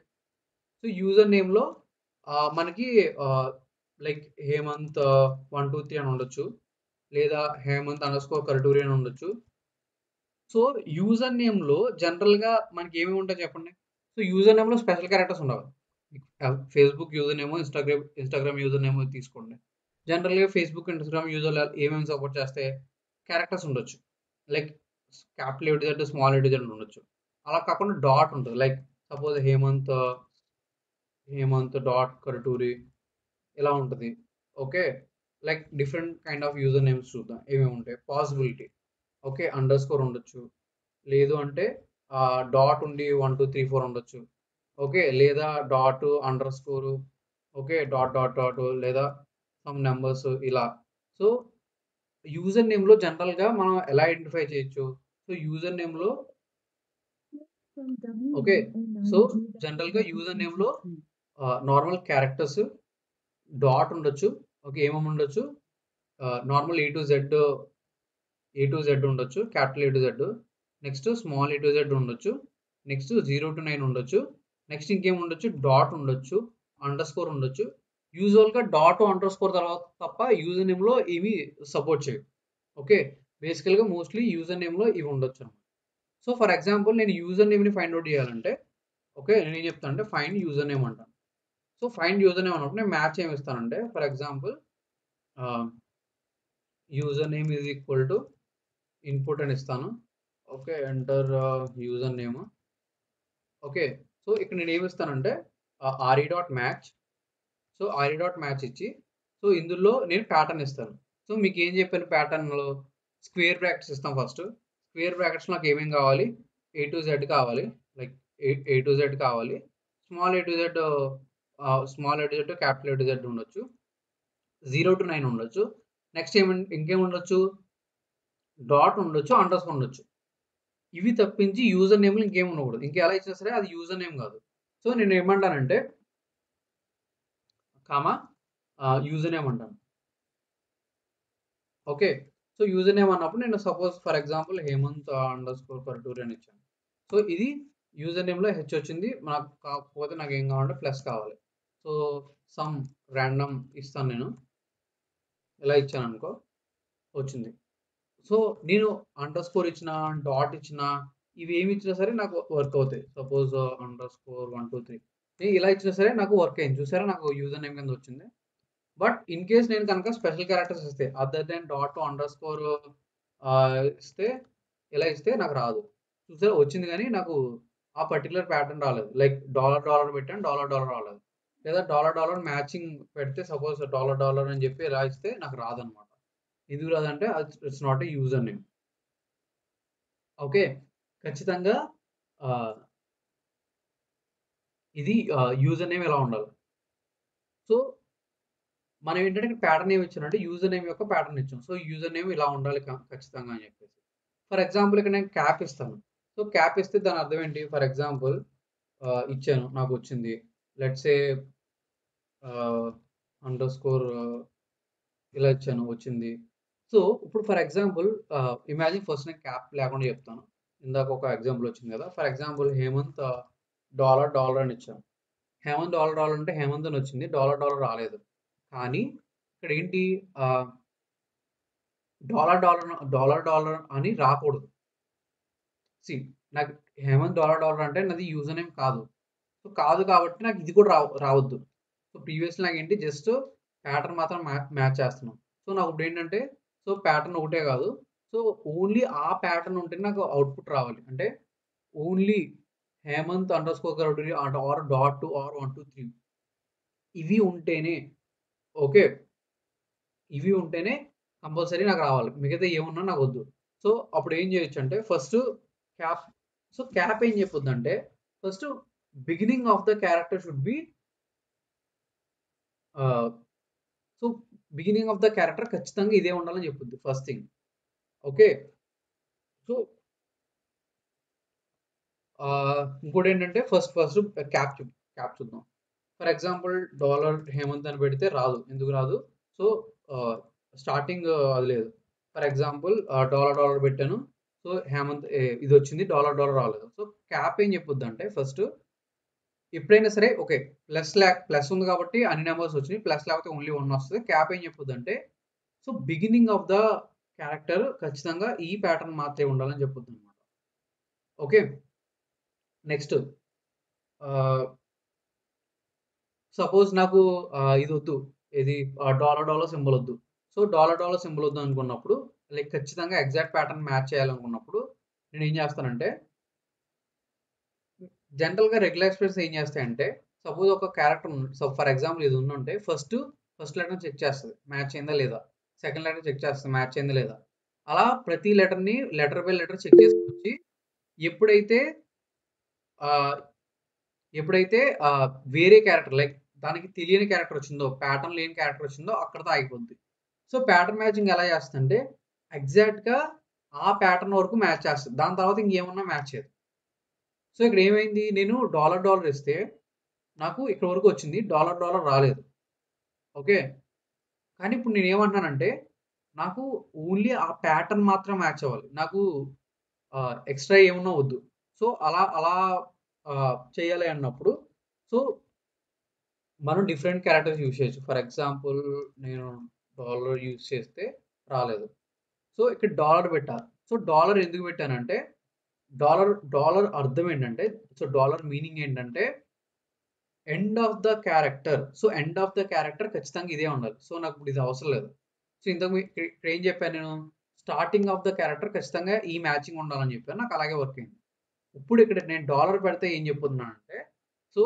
సో యూజర్ నేమ్లో మనకి లైక్ హేమంత్ 123 అని ఉండొచ్చు, లేదా హేమంత్ అండర్స్కోర్ కరటూరి అని ఉండొచ్చు. సో యూజర్ నేమ్లో జనరల్గా మనకి ఏమేమి ఉంటాయి చెప్పండి. సో యూజర్ నేమ్లో స్పెషల్ క్యారెక్టర్స్ ఉండవు. ఫేస్బుక్ యూజర్ నేమో, ఇన్స్టాగ్రామ్ యూజర్ నేమో తీసుకోండి. జనరల్గా ఫేస్బుక్, ఇన్స్టాగ్రామ్ యూజర్ ఏమేమి సపోర్ట్ చేస్తే క్యారెక్టర్స్ ఉండొచ్చు, like capital A to Z, small A to Z ఉండొచ్చు. అలా కాకుండా డాట్ ఉంటుంది, like suppose Hemanth dot Karaturi ఇలా ఉంటుంది. Okay, like different kind of user names చూద్దాం ఏమేమి ఉంటాయి. పాసిబిలిటీ, ఓకే, అండర్ స్కోర్ ఉండొచ్చు, లేదు అంటే డాట్ ఉండి 1 2 3 4 ఉండొచ్చు. ఓకే, లేదా dot under score, okay, dot dot dot, లేదా సమ్ నెంబర్స్ ఇలా. సో యూజర్ నేమ్లో జనరల్గా మనం ఎలా ఐడెంటిఫై చేయొచ్చు. సో యూజర్ నేమ్లో ఓకే, సో జనరల్గా యూజర్ నేమ్లో నార్మల్ క్యారెక్టర్స్, డాట్ ఉండొచ్చు, ఓకే, ఏమేమి ఉండొచ్చు, నార్మల్ A to Z ఉండొచ్చు, capital A to Z, next small A to Z ఉండొచ్చు, నెక్స్ట్ 0 to 9 ఉండొచ్చు, నెక్స్ట్ ఇంకేం ఉండొచ్చు, డాట్ ఉండొచ్చు, అండర్ స్కోర్ ఉండొచ్చు. యూజువల్గా డాట్ అండర్ స్కోర్ తర్వాత తప్ప యూజర్ నేమ్లో ఇవి సపోర్ట్ చేయవు. ఓకే, బేసికల్గా మోస్ట్లీ యూజర్ నేమ్లో ఇవి ఉండొచ్చు. సో ఫర్ ఎగ్జాంపుల్ నేను యూజర్ నేమ్ని ఫైండ్ అవుట్ చేయాలంటే, ఓకే, నేను చెప్తాను అంటే ఫైండ్ యూజర్ నేమ్ అంటాను. సో ఫైండ్ యూజర్ నేమ్ అన్నప్పుడు నేను మ్యాచ్ ఏమి ఇస్తానంటే, for example user name is equal to input అని ఇస్తాను. Okay, enter user name. Okay, so ఇక్కడ నేను ఏమి ఇస్తానంటే RE dot match. So RE dot match ఇచ్చి, సో ఇందులో నేను ప్యాటర్న్ ఇస్తాను. సో మీకు ఏం చెప్పాను ప్యాటర్న్లో, స్క్వేర్ బ్రాకెట్స్ ఇస్తాం ఫస్ట్. స్క్వేర్ బ్రాకెట్స్ నాకు ఏమేమి కావాలి, A to Z కావాలి, లైక్ A to Z కావాలి, small A to Z, small A to Z, capital A to Z ఉండొచ్చు, 0 to 9 ఉండొచ్చు, నెక్స్ట్ ఇంకేం ఉండొచ్చు, డాట్ ఉండొచ్చు, అండర్స్ ఉండొచ్చు. ఇవి తప్పించి యూజర్ నేమ్లు ఇంకేం ఉండకూడదు. ఇంకెలా ఇచ్చినా సరే అది యూజర్ నేమ్ కాదు. సో నేను ఏమంటానంటే కామా యూజర్ నేమ్ అంటాను. ఓకే, సో యూజర్ నేమ్ అన్నప్పుడు నేను suppose for example Hemanth underscore Karaturi అని ఇచ్చాను. సో ఇది యూజర్ నేమ్లో హెచ్ వచ్చింది, నాకు కాకపోతే నాకు ఏం కావాలంటే ప్లస్ కావాలి. సో సమ్ ర్యాండమ్ ఇస్తాను నేను, ఇలా ఇచ్చాను అనుకో, వచ్చింది. సో నేను అండర్ స్కోర్ ఇచ్చిన, డాట్ ఇచ్చిన, ఇవి ఏమి ఇచ్చినా సరే నాకు వర్క్ అవుతాయి. సపోజ్ అండర్ స్కోర్ 1 2 3 నేను ఇలా ఇచ్చినా సరే నాకు వర్క్ అయింది, చూసారా, నాకు యూజర్ నేమ్ కింద వచ్చింది. బట్ ఇన్ కేస్ నేను కనుక స్పెషల్ క్యారెక్టర్స్ ఇస్తే, other than dot underscore ఇస్తే, ఇలా ఇస్తే నాకు రాదు. చూసారా వచ్చింది కానీ నాకు ఆ పర్టికులర్ ప్యాటర్న్ రాలేదు. లైక్ డాలర్ డాలర్ పెట్టాను, డాలర్ డాలర్ రాలేదు. లేదా డాలర్ డాలర్ మ్యాచింగ్ పెడితే, సపోజ్ డాలర్ డాలర్ అని చెప్పి ఇలా ఇస్తే నాకు రాదనమాట. ఎందుకు రాదంటే it's not a user name. Okay, ఖచ్చితంగా ఇది యూజర్ నేమ్ ఎలా ఉండాలి. సో మనం ఏంటంటే ఇక్కడ ప్యాటర్న్ ఏమి ఇచ్చానంటే యూజర్ నేమ్ యొక్క ప్యాటర్న్ ఇచ్చాం. సో యూజర్ నేమ్ ఇలా ఉండాలి ఖచ్చితంగా అని చెప్పేసి. ఫర్ ఎగ్జాంపుల్ ఇక్కడ నేను క్యాప్ ఇస్తాను. సో క్యాప్ ఇస్తే దాని అర్థం ఏంటి? ఫర్ ఎగ్జాంపుల్ ఇచ్చాను, నాకు వచ్చింది. లెట్స్ సే అండర్ స్కోర్ ఇలా ఇచ్చాను, వచ్చింది. సో ఇప్పుడు ఫర్ ఎగ్జాంపుల్ ఇమాజిన్ ఫస్ట్ నేను క్యాప్ లేకుండా చెప్తాను. ఇందాక ఒక ఎగ్జాంపుల్ వచ్చింది కదా. ఫర్ ఎగ్జాంపుల్ హేమంత్ డాలర్ అని ఇచ్చాను. హేమంత్ డాలర్ అంటే హేమంత్ అని వచ్చింది, డాలర్ రాలేదు. కానీ ఇక్కడ ఏంటి, డాలర్ అని రాకూడదు. సి నాకు హేమంత్ డాలర్ అంటే నాది యూజర్ నేమ్ కాదు. సో కాదు కాబట్టి నాకు ఇది కూడా రావద్దు. సో ప్రీవియస్ నాకు ఏంటి, జస్ట్ ప్యాటర్న్ మాత్రం మ్యాచ్ చేస్తున్నాం. సో నాకు ఇప్పుడు ఏంటంటే, సో ప్యాటర్న్ ఒకటే కాదు, సో ఓన్లీ ఆ ప్యాటర్న్ ఉంటే నాకు అవుట్పుట్ రావాలి. అంటే only Hemanth underscore Garudi or dot to R 1 2 3 ఇవి ఉంటేనే, ఓకే, ఇవి ఉంటేనే కంపల్సరీ నాకు రావాలి. మిగతా ఏమున్నా నాకు వద్దు. సో అప్పుడు ఏం చేయొచ్చు అంటే ఫస్ట్ క్యాప్. సో క్యాప్ ఏం చెప్పొద్దు అంటే first beginning of the character should be, so beginning of the character ఖచ్చితంగా ఇదే ఉండాలని చెప్పుద్ది ఫస్ట్ థింగ్. ఓకే. సో ఇంకోటి ఏంటంటే ఫస్ట్ క్యాప్ చూద్దాం. ఫర్ ఎగ్జాంపుల్ హేమంత్ అని పెడితే రాదు. ఎందుకు రాదు? సో స్టార్టింగ్ అది లేదు. ఫర్ ఎగ్జాంపుల్ డాలర్ పెట్టాను. సో హేమంత్ ఇది వచ్చింది, డాలర్ రాలేదు. సో క్యాప్ ఏం చెప్పొద్దు అంటే ఫస్ట్ ఎప్పుడైనా సరే, ఓకే, ప్లస్ ఉంది కాబట్టి అన్ని నెంబర్స్ వచ్చినాయి, ప్లస్ లేకపోతే ఓన్లీ 1 వస్తుంది. క్యాప్ ఏం చెప్పొద్దు అంటే, so beginning of the character ఖచ్చితంగా ఈ ప్యాటర్న్ మాత్రమే ఉండాలని చెప్పొద్దు అనమాట. ఓకే. నెక్స్ట్ సపోజ్ నాకు ఇది వద్దు, ఇది డాలర్ సింబల్ వద్దు. సో డాలర్ సింబల్ వద్దు అనుకున్నప్పుడు, లైక్ ఖచ్చితంగా ఎగ్జాక్ట్ ప్యాటర్న్ మ్యాచ్ చేయాలనుకున్నప్పుడు నేను ఏం చేస్తానంటే, జనరల్గా రెగ్యులర్ ఎక్స్ప్రెస్ ఏం చేస్తాయంటే, సపోజ్ ఒక క్యారెక్టర్ సో ఫర్ ఎగ్జాంపుల్ ఇది ఉందంటే ఫస్ట్ లెటర్ చెక్ చేస్తుంది మ్యాచ్ అయిందా లేదా, సెకండ్ లెటర్ చెక్ చేస్తుంది మ్యాచ్ అయిందా లేదా. అలా ప్రతి లెటర్ని లెటర్ బై లెటర్ చెక్ చేసుకొచ్చి ఎప్పుడైతే ఎప్పుడైతే వేరే క్యారెక్టర్, లైక్ దానికి తెలియని క్యారెక్టర్ వచ్చిందో, ప్యాటర్న్ లేని క్యారెక్టర్ వచ్చిందో అక్కడతో ఆగిపోద్ది. సో ప్యాటర్న్ మ్యాచింగ్ ఎలా చేస్తుందంటే ఎగ్జాక్ట్గా ఆ ప్యాటర్న్ వరకు మ్యాచ్ చేస్తుంది, దాని తర్వాత ఇంకేమన్నా మ్యాచ్ చేయదు. సో ఇక్కడ ఏమైంది, నేను డాలర్ ఇస్తే నాకు ఇక్కడ వరకు వచ్చింది, డాలర్ రాలేదు. ఓకే. కానీ ఇప్పుడు నేను ఏమంటున్నానంటే నాకు ఓన్లీ ఆ ప్యాటర్న్ మాత్రం మ్యాచ్ అవ్వాలి, నాకు ఎక్స్ట్రా ఏమన్నా వద్దు. సో అలా అలా చేయాలి అన్నప్పుడు, సో మనం డిఫరెంట్ క్యారెక్టర్స్ యూజ్ చేయొచ్చు. ఫర్ ఎగ్జాంపుల్ నేను డాలర్ యూజ్ చేస్తే రాలేదు. సో ఇక్కడ డాలర్ పెట్టాలి. సో డాలర్ ఎందుకు పెట్టానంటే డాలర్ అర్థం ఏంటంటే, సో డాలర్ మీనింగ్ ఏంటంటే end of the character. So end of the character ఖచ్చితంగా ఇదే ఉండాలి. సో నాకు ఇప్పుడు ఇది అవసరం లేదు. సో ఇంతకు ఇక్కడ ఏం చెప్పాను నేను, స్టార్టింగ్ ఆఫ్ ద క్యారెక్టర్ ఖచ్చితంగా ఈ మ్యాచింగ్ ఉండాలని చెప్పాను, నాకు అలాగే వర్క్ అయింది. ఇప్పుడు ఇక్కడ నేను డాలర్ పెడితే ఏం చెప్తున్నానంటే, సో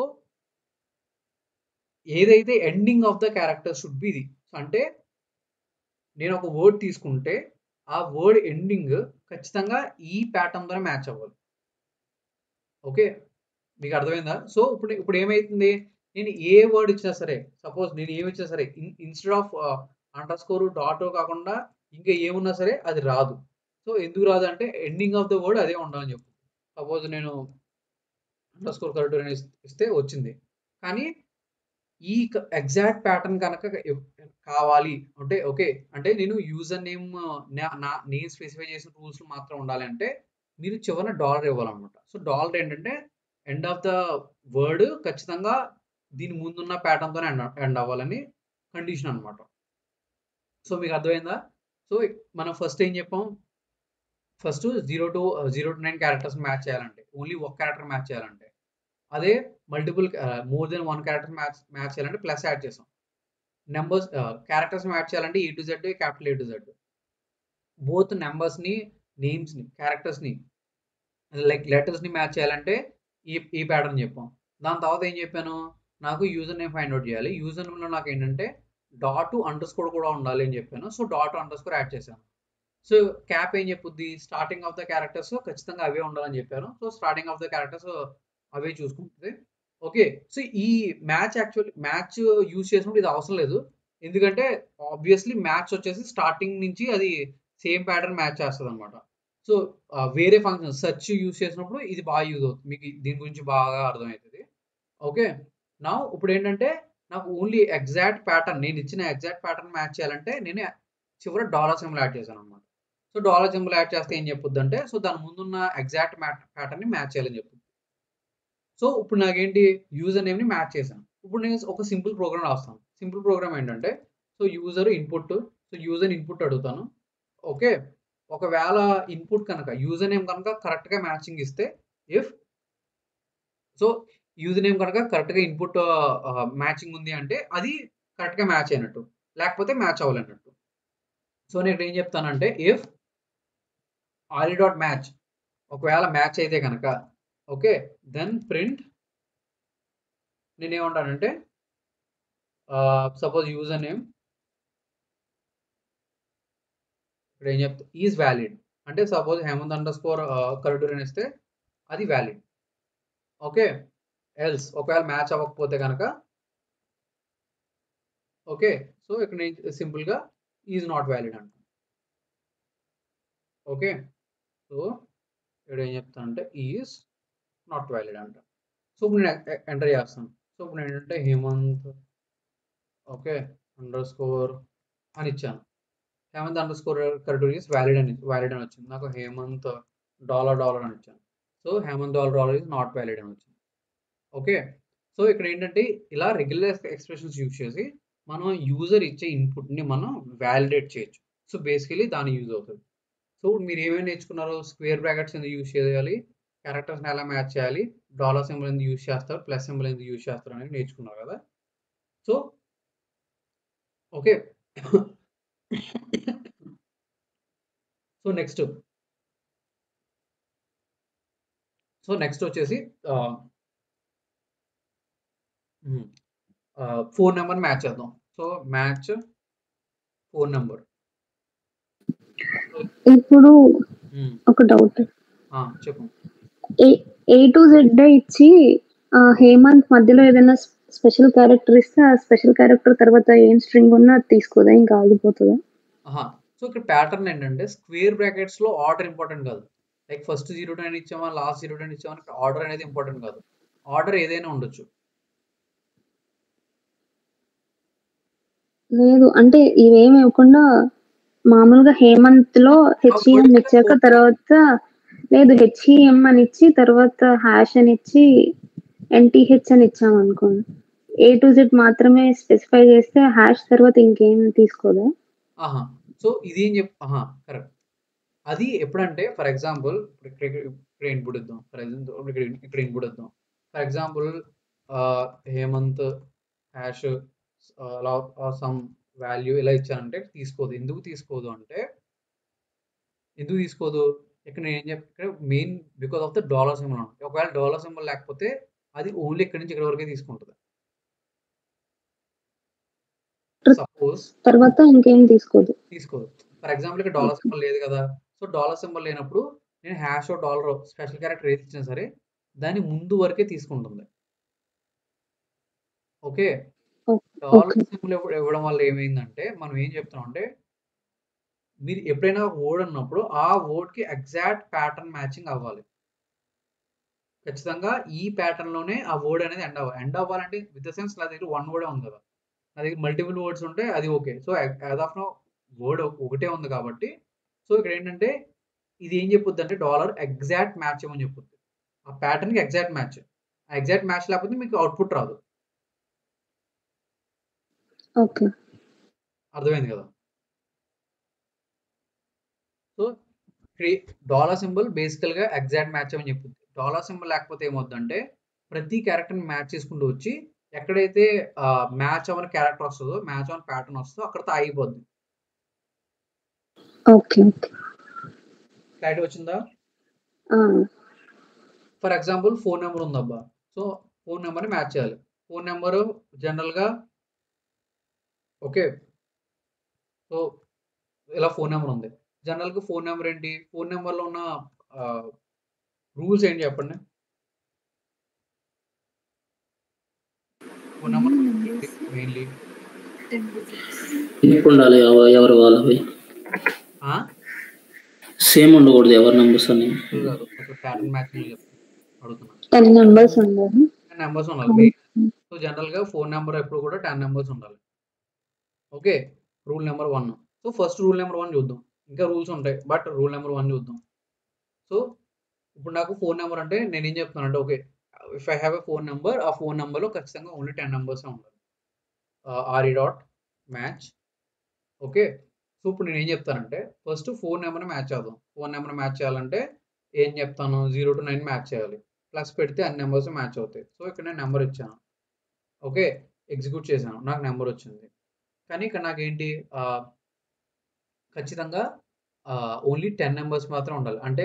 ఏదైతే ending of the character should be ఇది. అంటే నేను ఒక వర్డ్ తీసుకుంటే ఆ వర్డ్ ఎండింగ్ ఖచ్చితంగా ఈ ప్యాటర్న్‌తోనే మ్యాచ్ అవ్వాలి. ఓకే. మీకు అర్థమైందా? సో ఇప్పుడు ఏమైతుంది, నేను ఏ వర్డ్ ఇచ్చినా సరే, సపోజ్ నేను ఏమి ఇచ్చినా సరే instead of under score dot కాకుండా ఇంకా ఏమున్నా సరే అది రాదు. సో ఎందుకు రాదు అంటే ఎండింగ్ ఆఫ్ ద వర్డ్ అదే ఉండాలని చెప్పు. సపోజ్ నేను అండర్ స్కోర్ కరెక్ట్ అని ఇస్తే వచ్చింది. కానీ ఈ ఎగ్జాక్ట్ ప్యాటర్న్ కనుక కావాలి అంటే, ఓకే, అంటే నేను యూజర్ నేమ్ నేను స్పెసిఫై చేసిన రూల్స్ మాత్రం ఉండాలి అంటే మీరు చివరన డాలర్ ఇవ్వాలన్నమాట. సో డాలర్ ఏంటంటే ఎండ్ ఆఫ్ ద వర్డ్ ఖచ్చితంగా దీని ముందున్న ప్యాటర్న్తోనే ఎండ్ అవ్వాలని కండిషన్ అనమాట. సో మీకు అర్థమైందా? సో మనం ఫస్ట్ ఏం చెప్పాం, ఫస్ట్ 0 to 9 క్యారెక్టర్స్ మ్యాచ్ చేయాలంటే, ఓన్లీ ఒక క్యారెక్టర్ మ్యాచ్ చేయాలంటే, అదే multiple more than 1 character match చేయాలంటే ప్లస్ యాడ్ చేసాం. నెంబర్స్ క్యారెక్టర్స్ మ్యాచ్ చేయాలంటే A to Z, capital A to Z. Both నెంబర్స్ని, నేమ్స్ని, క్యారెక్టర్స్ని, లైక్ లెటర్స్ని మ్యాచ్ చేయాలంటే ఈ ప్యాటర్న్ చెప్పాం. దాని తర్వాత ఏం చెప్పాను, నాకు యూజర్ నేమ్ ఫైండ్ అవుట్ చేయాలి. యూజర్ నేమ్లో నాకు ఏంటంటే డాట్ అండర్ స్కోర్ కూడా ఉండాలి అని చెప్పాను. So dot underscore add చేశాను. సో క్యాప్ ఏం చెప్పుద్ది, స్టార్టింగ్ ఆఫ్ ద క్యారెక్టర్స్ ఖచ్చితంగా అవే ఉండాలని చెప్పాను. So starting of the characters అవే చూసుకుంటుంది. ఓకే. సో, ఈ మ్యాచ్ యూజ్ చేసినప్పుడు ఇది అవసరం లేదు. ఎందుకంటే ఆబ్వియస్‌లీ మ్యాచ్ వచ్చేసి స్టార్టింగ్ నుంచి అది సేమ్ ప్యాటర్న్ మ్యాచ్ చేస్తదనమాట. సో, వేరే ఫంక్షన్ సెర్చ్ యూజ్ చేసినప్పుడు ఇది బాగా యూజ్ అవుతుంది. మీకు దీని గురించి బాగా అర్థమైతది. ఓకే. నౌ ఇప్పుడేంటంటే నాకు ఓన్లీ ఎగ్జాక్ట్ ప్యాటర్న్ నేనిచ్చిన ఎగ్జాక్ట్ ప్యాటర్న్ మ్యాచ్ చేయాలంటే నేను చివర డాలర్ సింబల్ యాడ్ చేశాననమాట. సో, డాలర్ సింబల్ యాడ్ చేస్తే ఏం చెప్పుద్దంటే సో, దాని ముందున్న ఎగ్జాక్ట్ ప్యాటర్న్‌ని మ్యాచ్ చేయాలని చెప్పుద్ది. సో, ఇప్పుడు నాకేంటి యూజర్ నేమ్‌ని మ్యాచ్ చేశాను. ఇప్పుడు నేను ఒక సింపుల్ ప్రోగ్రామ్ రాస్తాను. సింపుల్ ప్రోగ్రామ్ ఏంటంటే సో, యూజర్ ఇన్పుట్ అడుగుతాను. ఓకే. ఒకవేళ ఇన్పుట్ కనుక యూజర్ నేమ్ కనుక కరెక్ట్‌గా మ్యాచింగ్ ఇస్తే ఇఫ్ సో, యూజర్ నేమ్ కనుక కరెక్ట్‌గా ఇన్పుట్ మ్యాచింగ్ ఉంది అంటే అది కరెక్ట్‌గా మ్యాచ్ అయినట్టు. లేకపోతే మ్యాచ్ అవ్వలేనట్టు. సో, నేనేం చెప్తానంటే ఇఫ్ డాట్ మ్యాచ్ ఒకవేళ మ్యాచ్ అయితే గనక ఓకే. దెన్ ప్రింట్ నేనేమంటానంటే సపోజ్ యూజర్ నేమ్ ఇక్కడ ఏం చెప్తా ఈజ్ వ్యాలిడ్ అంటే సపోజ్ హేమంత్ అండర్ స్కోర్ కరుటూర్ అని ఇస్తే అది వ్యాలిడ్. ఓకే. ఎల్స్ ఒకవేళ మ్యాచ్ అవ్వకపోతే కనుక ఓకే. సో, ఇక్కడ నేను సింపుల్‌గా ఈజ్ నాట్ వ్యాలిడ్ అంటాను. ఓకే. సో, ఇక్కడ ఏం చెప్తానంటే ఈజ్ నాట్ వ్యాలిడ్ అంట. సో, ఇప్పుడు నేను ఎంటర్ చేస్తాను. సో, ఇప్పుడు నేనేంటంటే హేమంత్ ఓకే. అండర్ స్కోర్ అని ఇచ్చాను. Hemanth underscore Karutur is valid అని వచ్చింది. నాకు హేమంత్ డాలర్ అని ఇచ్చాను. So, Hemanth dollar is not valid అని వచ్చింది. ఓకే. సో, ఇక్కడ ఏంటంటే ఇలా రెగ్యులర్ ఎక్స్‌ప్రెషన్స్ యూజ్ చేసి మనం యూజర్ ఇచ్చే ఇన్పుట్‌ని మనం వాలిడేట్ చేయొచ్చు. సో, బేసికల్లీ దానికి యూజ్ అవుతది. సో, మీరు ఏమేమి నేర్చుకున్నారు? స్క్వేర్ బ్రాకెట్స్ ఎందుకు యూజ్ చేయాలి? క్యారెక్టర్స్‌ని ఎలా మ్యాచ్ చేయాలి? డాలర్ సింబల్ ఎందుకు యూజ్ చేస్తారు? ప్లస్ సింబల్ ఎందుకు యూజ్ చేస్తారు అనేది నేర్చుకున్నారు కదా! So, okay. సో, నెక్స్ట్ వచ్చేసి ఆహ్, హ్మ్. ఫోన్ నంబర్‌ని మ్యాచ్ చేద్దాం. So, match phone number. So ఇప్పుడు హ్మ్. ఒక డౌట్. చెప్పు. ఏ టు జెడ్ ఇచ్చి హేమంత్ మధ్యలో ఏదైనా స్పెషల్ క్యారెక్టర్ ఇస్తే ఆ స్పెషల్ క్యారెక్టర్ తర్వాత ఏం స్ట్రింగ్ ఉన్నా అది తీసుకోదా? ఇంకా ఆగిపోతదా? సో, ఇక్కడ ప్యాటర్న్ ఏంటంటే స్క్వేర్ బ్రాకెట్స్‌లో ఆర్డర్ ఇంపార్టెంట్ కాదు. లైక్ ఫస్ట్ 0 ఇచ్చామా, లాస్ట్ 0 ఇచ్చామా ఇక్కడ ఆర్డర్ అనేది ఇంపార్టెంట్ కాదు. ఆర్డర్ ఏదైనా ఉండొచ్చు. లేదు. అంటే ఇవేమి ఇవ్వకుండా మామూలుగా హేమంత్‌లో ఆ వర్డ్ హెచ్‌ఈఎం ఇచ్చాక తర్వాత లేదు హెచ్‌ఈఎం అని ఇచ్చి తర్వాత హాష్ అని ఇచ్చి ఎన్‌టీహెచ్ అని ఇచ్చామనుకోండి. ఏ టు జెడ్ మాత్రమే స్పెసిఫై చేస్తే హాష్ తర్వాత ఇంకేం తీసుకోదా? ఆహా! So, correct. అది ఎప్పుడంటే ఫర్ ఎగ్జాంపుల్ ఇక్కడ ఇన్పుట్ ఇద్దాం. ఇక్కడ ఇన్పుట్ ఇద్దాం. ఫర్ ఎగ్జాంపుల్ హేమంత్ హాష్ అలా సమ్ వాల్యూ ఇలా ఇచ్చానంటే తీసుకోదు. ఎందుకు తీసుకోదు? ఇక్కడ నేనేం ఇక్కడ main because of the dollar symbol ఉంది. ఒకవేళ డాలర్ సింబల్ లేకపోతే అది ఓన్లీ ఇక్కడి నుంచి ఇక్కడి వరకే తీసుకుంటది. సపోజ్ తర్వాత ఇంకేం తీసుకోదు. తీసుకోదు. ఫర్ ఎగ్జాంపుల్ ఇక్కడ డాలర్ సింబల్ లేదు కదా! సో, డాలర్ సింబల్ లేనప్పుడు నేను హాషో, డాలరో స్పెషల్ క్యారెక్టర్ ఏది ఇచ్చినా సరే దాని ముందు వరకే తీసుకుంటుంది. ఓకే. Dollar okay. సింబల్ ఇవ్వడం వల్ల ఏమైందంటే మనం ఏం చెప్తున్నామంటే మీరు ఎప్పుడైనా వర్డ్ అన్నప్పుడు ఆ వర్డ్‌కి ఎగ్జాక్ట్ ప్యాటర్న్ మ్యాచింగ్ అవ్వాలి. ఖచ్చితంగా ఈ ప్యాటర్న్‌లోనే ఆ వర్డ్ అనేది ఎండ్ అవ్వాలంటే విత్ ద సెన్స్ నా దగ్గర 1 వర్డే ఉంది కదా! నా దగ్గర మల్టిపుల్ వర్డ్స్ ఉంటే అది okay. So, as of now word ఒకటే ఉంది కాబట్టి సో, ఇక్కడేంటంటే ఇది ఏం చెప్పుద్దంటే డాలర్ ఎగ్జాక్ట్ మ్యాచ్ ఇవ్వమని చెప్పుద్ది. ఆ ప్యాటర్న్‌కి ఎగ్జాక్ట్ మ్యాచ్. ఆ ఎగ్జాక్ట్ మ్యాచ్ లేకపోతే మీకు అవుట్‌పుట్ రాదు. ఓకే. అర్థమైంది కదా! సో, డాలర్ సింబల్ బేసికల్‌గా ఎగ్జాక్ట్ మ్యాచ్ అవ్వమని చెప్పుద్ది. డాలర్ సింబల్ లేకపోతే ఏమవుద్దంటే ప్రతి క్యారెక్టర్‌ని మ్యాచ్ చేసుకుంటూ వచ్చి ఎక్కడైతే మ్యాచ్ అవ్వని క్యారెక్టర్ వస్తదో, మ్యాచ్ అవ్వని ప్యాటర్న్ వస్తదో అక్కడితో ఆగిపోద్ది. ఓకే. ఓకే. క్లారిటీ వచ్చిందా? ఆ! ఫర్ ఎగ్జాంపుల్ ఫోన్ నంబర్ ఉందబ్బా! సో, ఫోన్ నంబర్‌ని మ్యాచ్ చేయాలి. ఫోన్ నంబరు జనరల్‌గా ఓకే. సో, ఇలా ఫోన్ నంబర్ ఉంది. జనరల్‌గా ఫోన్ నంబర్ ఏంటి? ఫోన్ నంబర్‌లో ఉన్న ఆహ్, రూల్స్ ఏంటి చెప్పండి? ఫోన్ నెంబర్ మెయిన్లీ యూనిక్ ఉండాలి ఎవరు వాళ్ళవి సేమ్ ఉండకూడదు ఎవరి నెంబర్స్ అని కాదు అసలు ప్యాటర్న్ మ్యాచింగ్ అడుగుతున్నాను 10 నెంబర్స్ ఉండాలి 10 నెంబర్స్ ఉండాలి సో జనరల్ గా ఫోన్ నెంబర్ ఎప్పుడు కూడా 10 నెంబర్స్ ఉండాలి okay rule number 1 so first rule number 1 చూద్దాం ఇంకా రూల్స్ ఉంటాయి బట్ రూల్ నెంబర్ 1 చూద్దాం సో ఇప్పుడు నాకు ఫోన్ నెంబర్ అంటే నేను ఏం చెప్తున్నాను అంటే okay if I have a phone number ఆ ఫోన్ నెంబర్లో ఖచ్చితంగా ఓన్లీ 10 నెంబర్సే ఉండాలి RE dot match okay so ఇప్పుడు నేను ఏం చెప్తానంటే ఫస్ట్ ఫోన్ నెంబర్ని మ్యాచ్ చేద్దాం ఫోన్ నెంబర్ మ్యాచ్ చేయాలంటే ఏం చెప్తాను 0 to 9 మ్యాచ్ చేయాలి ప్లస్ పెడితే అన్ని నెంబర్స్ మ్యాచ్ అవుతాయి సో ఇక్కడ నేను నెంబర్ ఇచ్చాను ఓకే ఎగ్జిక్యూట్ చేశాను నాకు నెంబర్ వచ్చింది కానీ ఇక్కడ నాకేంటి ఖచ్చితంగా ఓన్లీ 10 నెంబర్స్ మాత్రం ఉండాలి అంటే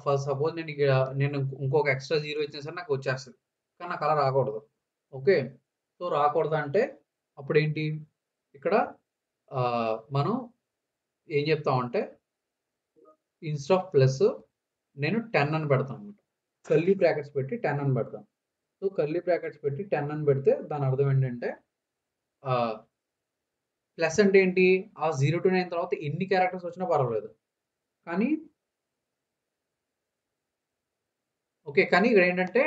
ఫస్ట్ సపోజ్ నేను ఇంకొక ఎక్స్ట్రా 0 ఇచ్చినా సరే నాకు వచ్చేస్తుంది కానీ నాకు అలా రాకూడదు ఓకే సో రాకూడదు అంటే అప్పుడు ఏంటి ఇక్కడ మనం ఏం చెప్తామంటే ఇన్స్టెడ్ ఆఫ్ ప్లస్ నేను 10 అని పెడతాను అనమాట కర్లీ బ్రాకెట్స్ పెట్టి 10 అని పెడతాను సో కర్లీ బ్రాకెట్స్ పెట్టి 10 అని పెడితే దాని అర్థం ఏంటంటే ప్లస్ అంటే ఏంటి ఆ 0 to 9 తర్వాత ఎన్ని క్యారెక్టర్స్ వచ్చినా పర్వాలేదు కానీ ఓకే కానీ ఇక్కడ ఏంటంటే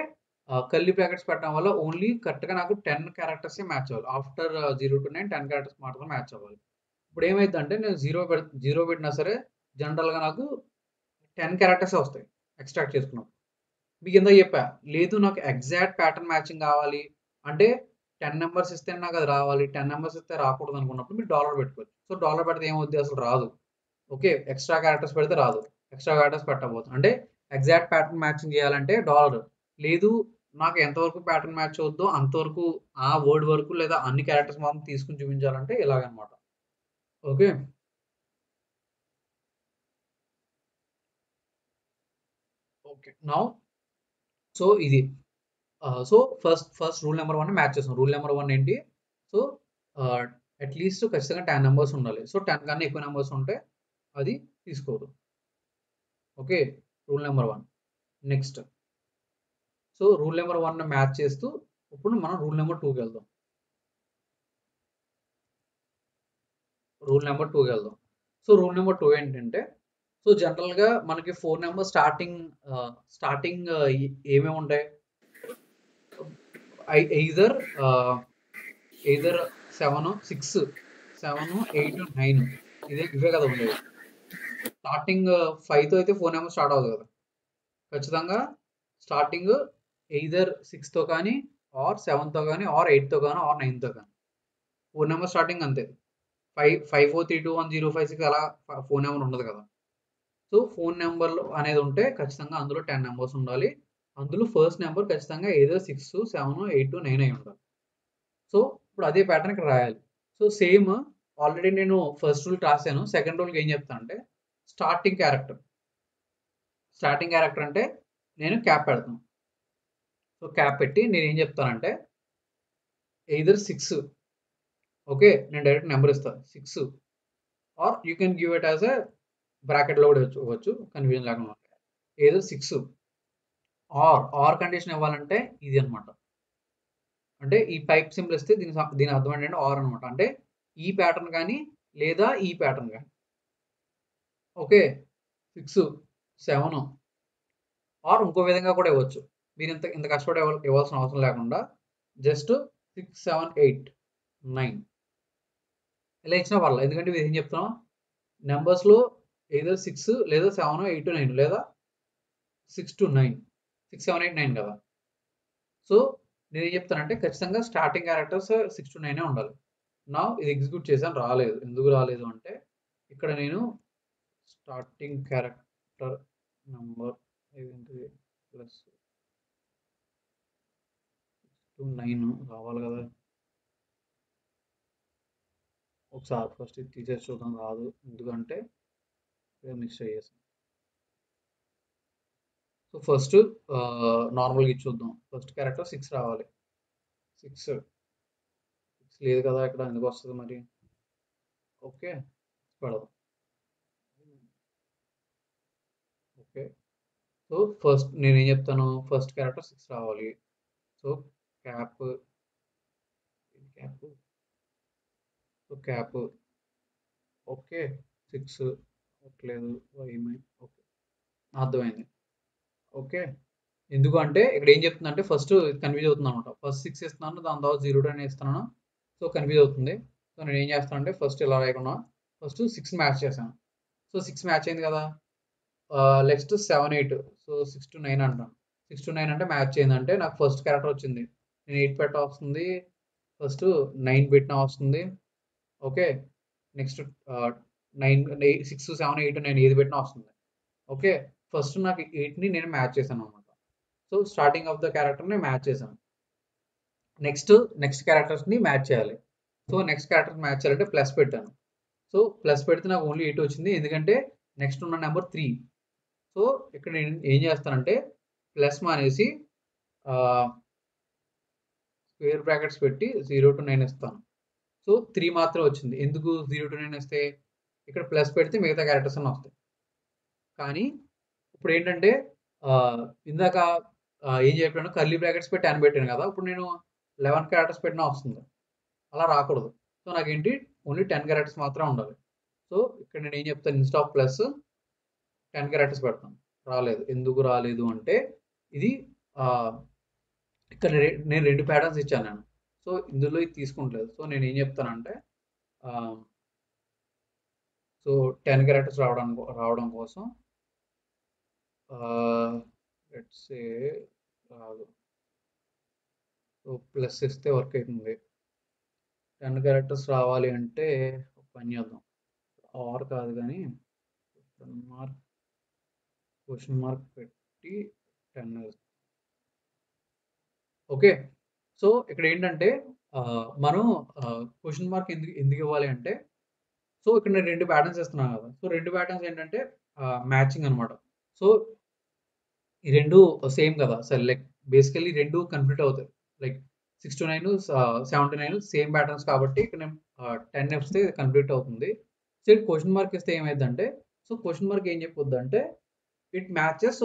కర్లీ బ్రాకెట్స్ పెట్టడం వల్ల ఓన్లీ కరెక్ట్గా నాకు 10 క్యారెక్టర్సే మ్యాచ్ అవ్వాలి ఆఫ్టర్ 0 to 9 10 క్యారెక్టర్స్ మాత్రం మ్యాచ్ అవ్వాలి ఇప్పుడు ఏమైందంటే నేను జీరో పెట్టినా సరే జనరల్గా నాకు 10 క్యారెక్టర్సే వస్తాయి ఎక్స్ట్రాక్ట్ చేసుకున్నాం మీకు ఎంత చెప్పా లేదు నాకు ఎగ్జాక్ట్ ప్యాటర్న్ మ్యాచింగ్ కావాలి అంటే 10 నెంబర్స్ ఇస్తే నాకు అది రావాలి 10 నెంబర్స్ ఇస్తే రాకూడదు అనుకున్నప్పుడు మీరు డాలర్ పెట్టుకోవచ్చు సో డాలర్ పెడితే ఏమవుద్ది అసలు రాదు ఓకే ఎక్స్ట్రా క్యారెక్టర్స్ పెడితే రాదు ఎక్స్ట్రా క్యారెక్టర్స్ పెట్టబోతుంది అంటే ఎగ్జాక్ట్ ప్యాటర్న్ మ్యాచింగ్ చేయాలంటే డాలర్ లేదు నాకు ఎంతవరకు ప్యాటర్న్ మ్యాచ్ అవుద్దో అంతవరకు ఆ వర్డ్ వరకు లేదా అన్ని క్యారెక్టర్స్ మాత్రం తీసుకుని చూపించాలంటే ఇలాగనమాట ఓకే ఓకే నౌ సో ఇది so first rule number 1 match చేస్తాం రూల్ నెంబర్ 1 ఏంటి సో అట్లీస్ట్ ఖచ్చితంగా 10 నెంబర్స్ ఉండాలి సో 10 కన్నా ఎక్కువ నెంబర్స్ ఉంటే అది తీసుకోదు okay rule number 1 next so rule number 1 match చేస్తూ ఇప్పుడు మనం రూల్ నెంబర్ 2కి వెళ్దాం రూల్ నెంబర్ 2కి వెళ్దాం సో రూల్ నెంబర్ 2 ఏంటంటే సో జనరల్గా మనకి ఫోన్ నెంబర్ స్టార్టింగ్ ఏమేమి ఉంటాయి either 7 6 7 8 9 ఇవే కదా ఉండేది స్టార్టింగ్ 5తో అయితే ఫోన్ నెంబర్ స్టార్ట్ అవ్వదు కదా ఖచ్చితంగా స్టార్టింగ్ either 6తో కానీ ఆర్ 7తో కానీ ఆర్ 8తో కానీ ఆర్ 9తో కానీ ఫోన్ నెంబర్ స్టార్టింగ్ అంతే 54321056 అలా ఫోన్ నెంబర్ ఉండదు కదా సో ఫోన్ నెంబర్ అనేది ఉంటే ఖచ్చితంగా అందులో 10 నెంబర్స్ ఉండాలి అందులో ఫస్ట్ నెంబర్ ఖచ్చితంగా ఏదో 6 7 8 9 అయి ఉండాలి సో ఇప్పుడు అదే ప్యాటర్న్ ఇక్కడ రాయాలి సో సేమ్ ఆల్రెడీ నేను ఫస్ట్ రూల్ రాశాను సెకండ్ రూల్కి ఏం చెప్తాను అంటే స్టార్టింగ్ క్యారెక్టర్ అంటే నేను క్యాప్ పెడతాను సో క్యాప్ పెట్టి నేను ఏం చెప్తానంటే either 6 ఓకే నేను డైరెక్ట్ నెంబర్ ఇస్తాను 6 or you can give it as a బ్రాకెట్లో కూడా ఇవ్వచ్చు కన్ఫ్యూజన్ లేకుండా either 6 ఆర్ కండిషన్ ఇవ్వాలంటే ఇది అనమాట అంటే ఈ పైప్ సింబల్ ఇస్తే దీని అర్థం ఏంటంటే ఆర్ అనమాట అంటే ఈ ప్యాటర్న్ కానీ లేదా ఈ ప్యాటర్న్ కానీ ఓకే 6 7 ఆర్ ఇంకో విధంగా కూడా ఇవ్వచ్చు మీరు ఇంత కష్టపడి ఇవ్వాల్సిన అవసరం లేకుండా జస్ట్ 6 7 8 9 ఇలా ఇచ్చినా పర్లేదు ఎందుకంటే ఇది ఏం చెప్తున్నాం నెంబర్స్లో either 6 లేదా 7 8 9 లేదా 6 to 9 6 7 8 9 కదా సో నేను ఏం చెప్తానంటే ఖచ్చితంగా స్టార్టింగ్ క్యారెక్టర్స్ 6 to 9 ఉండాలి నా ఇది ఎగ్జిక్యూట్ చేశాను రాలేదు ఎందుకు రాలేదు అంటే ఇక్కడ నేను స్టార్టింగ్ క్యారెక్టర్ నెంబర్ ప్లస్ 9 రావాలి కదా ఒకసారి ఫస్ట్ ఇది తీసేసి చూద్దాం రాదు ఎందుకంటే మిస్టేక్ చేసాను సో ఫస్ట్ నార్మల్గా ఇచ్చి చూద్దాం ఫస్ట్ క్యారెక్టర్ 6 రావాలి 6 లేదు కదా ఇక్కడ ఎందుకు వస్తుంది మరి ఓకే పడదు ఓకే సో ఫస్ట్ నేను ఏం చెప్తాను ఫస్ట్ క్యారెక్టర్ 6 రావాలి సో క్యాప్ క్యాప్ ఓకే 6 లేదు ఓకే అర్థమైంది. ఓకే ఎందుకు అంటే ఇక్కడ ఏం చెప్తుందంటే ఫస్ట్ కన్ఫ్యూజ్ అవుతుంది అనమాట. ఫస్ట్ 6 ఇస్తున్నాను, దాని తర్వాత 0 అని ఇస్తున్నాను. సో కన్ఫ్యూజ్ అవుతుంది. సో నేను ఏం చేస్తాను అంటే ఫస్ట్ ఇలా రాయకుండా ఫస్ట్ 6 మ్యాచ్ చేశాను. సో 6 మ్యాచ్ అయింది కదా. నెక్స్ట్ 7 8 సో 6 to 9 అంటాను. 6 to 9 అంటే మ్యాచ్ అయిందంటే నాకు ఫస్ట్ క్యారెక్టర్ వచ్చింది. నేను 8 పెట్ట వస్తుంది, ఫస్ట్ 9 పెట్టిన వస్తుంది. ఓకే నెక్స్ట్ 6 7 8 9 ఏది పెట్టినా వస్తుంది. ఓకే ఫస్ట్ నాకు 8ని నేను మ్యాచ్ చేశాను అనమాట. సో స్టార్టింగ్ ఆఫ్ ద క్యారెక్టర్ని మ్యాచ్ చేశాను. నెక్స్ట్ క్యారెక్టర్స్ని మ్యాచ్ చేయాలి. సో నెక్స్ట్ క్యారెక్టర్ మ్యాచ్ చేయాలంటే ప్లస్ పెట్టాను. సో ప్లస్ పెడితే నాకు ఓన్లీ 8 వచ్చింది, ఎందుకంటే నెక్స్ట్ ఉన్న నెంబర్ 3. సో ఇక్కడ నేను ఏం చేస్తానంటే ప్లస్ మానేసి స్క్వేర్ బ్రాకెట్స్ పెట్టి 0 to 9 ఇస్తాను. సో 3 మాత్రమే వచ్చింది. ఎందుకు 0 to 9 ఇస్తే ఇక్కడ ప్లస్ పెడితే మిగతా క్యారెక్టర్స్ అన్నీ వస్తాయి. కానీ ఇప్పుడు ఏంటంటే ఇందాక ఏం చెప్పాను, కర్లీ బ్రాకెట్స్ పెట్టి 10 పెట్టాను కదా. ఇప్పుడు నేను 11 క్యారెక్టర్స్ పెట్టినా వస్తుంది. అలా రాకూడదు. సో నాకేంటి ఓన్లీ 10 క్యారెక్టర్స్ మాత్రమే ఉండాలి. సో ఇక్కడ నేను ఏం చెప్తాను, ఇన్స్టా ఆఫ్ ప్లస్ 10 క్యారెక్టర్స్ పెడతాను. రాలేదు. ఎందుకు రాలేదు అంటే ఇది ఇక్కడ నేను 2 ప్యాటర్న్స్ ఇచ్చాను నేను. సో ఇందులో ఇది తీసుకుంటలేదు. సో నేను ఏం చెప్తానంటే సో 10 క్యారెక్టర్స్ రావడం కోసం లెట్స్ సే రాదు. సో ప్లస్ ఇస్తే వర్క్ అవుతుంది. 10 క్యారెక్టర్స్ రావాలి అంటే ఒక పని చేద్దాం. ఆర్ కాదు కానీ క్వశ్చన్ మార్క్ పెట్టి 10. ఓకే సో ఇక్కడ ఏంటంటే మనం క్వశ్చన్ మార్క్ ఎందుకు ఇవ్వాలి అంటే సో ఇక్కడ నేను 2 ప్యాటర్న్స్ ఇస్తున్నాను కదా. సో 2 ప్యాటర్న్స్ ఏంటంటే మ్యాచింగ్ అనమాట. సో ఈ 2 సేమ్ కదా. సరే లైక్ బేసికలీ 2 కంప్లీట్ అవుతాయి. Like 6 to 9 7 to 9 same patterns కాబట్టి ఇక్కడ నేను 10 ఇస్తే కంప్లీట్ అవుతుంది. సో ఇక్కడ క్వశ్చన్ మార్క్ ఇస్తే ఏమైందంటే సో క్వశ్చన్ మార్క్ ఏం చెప్పొద్దు అంటే ఇట్ మ్యాచెస్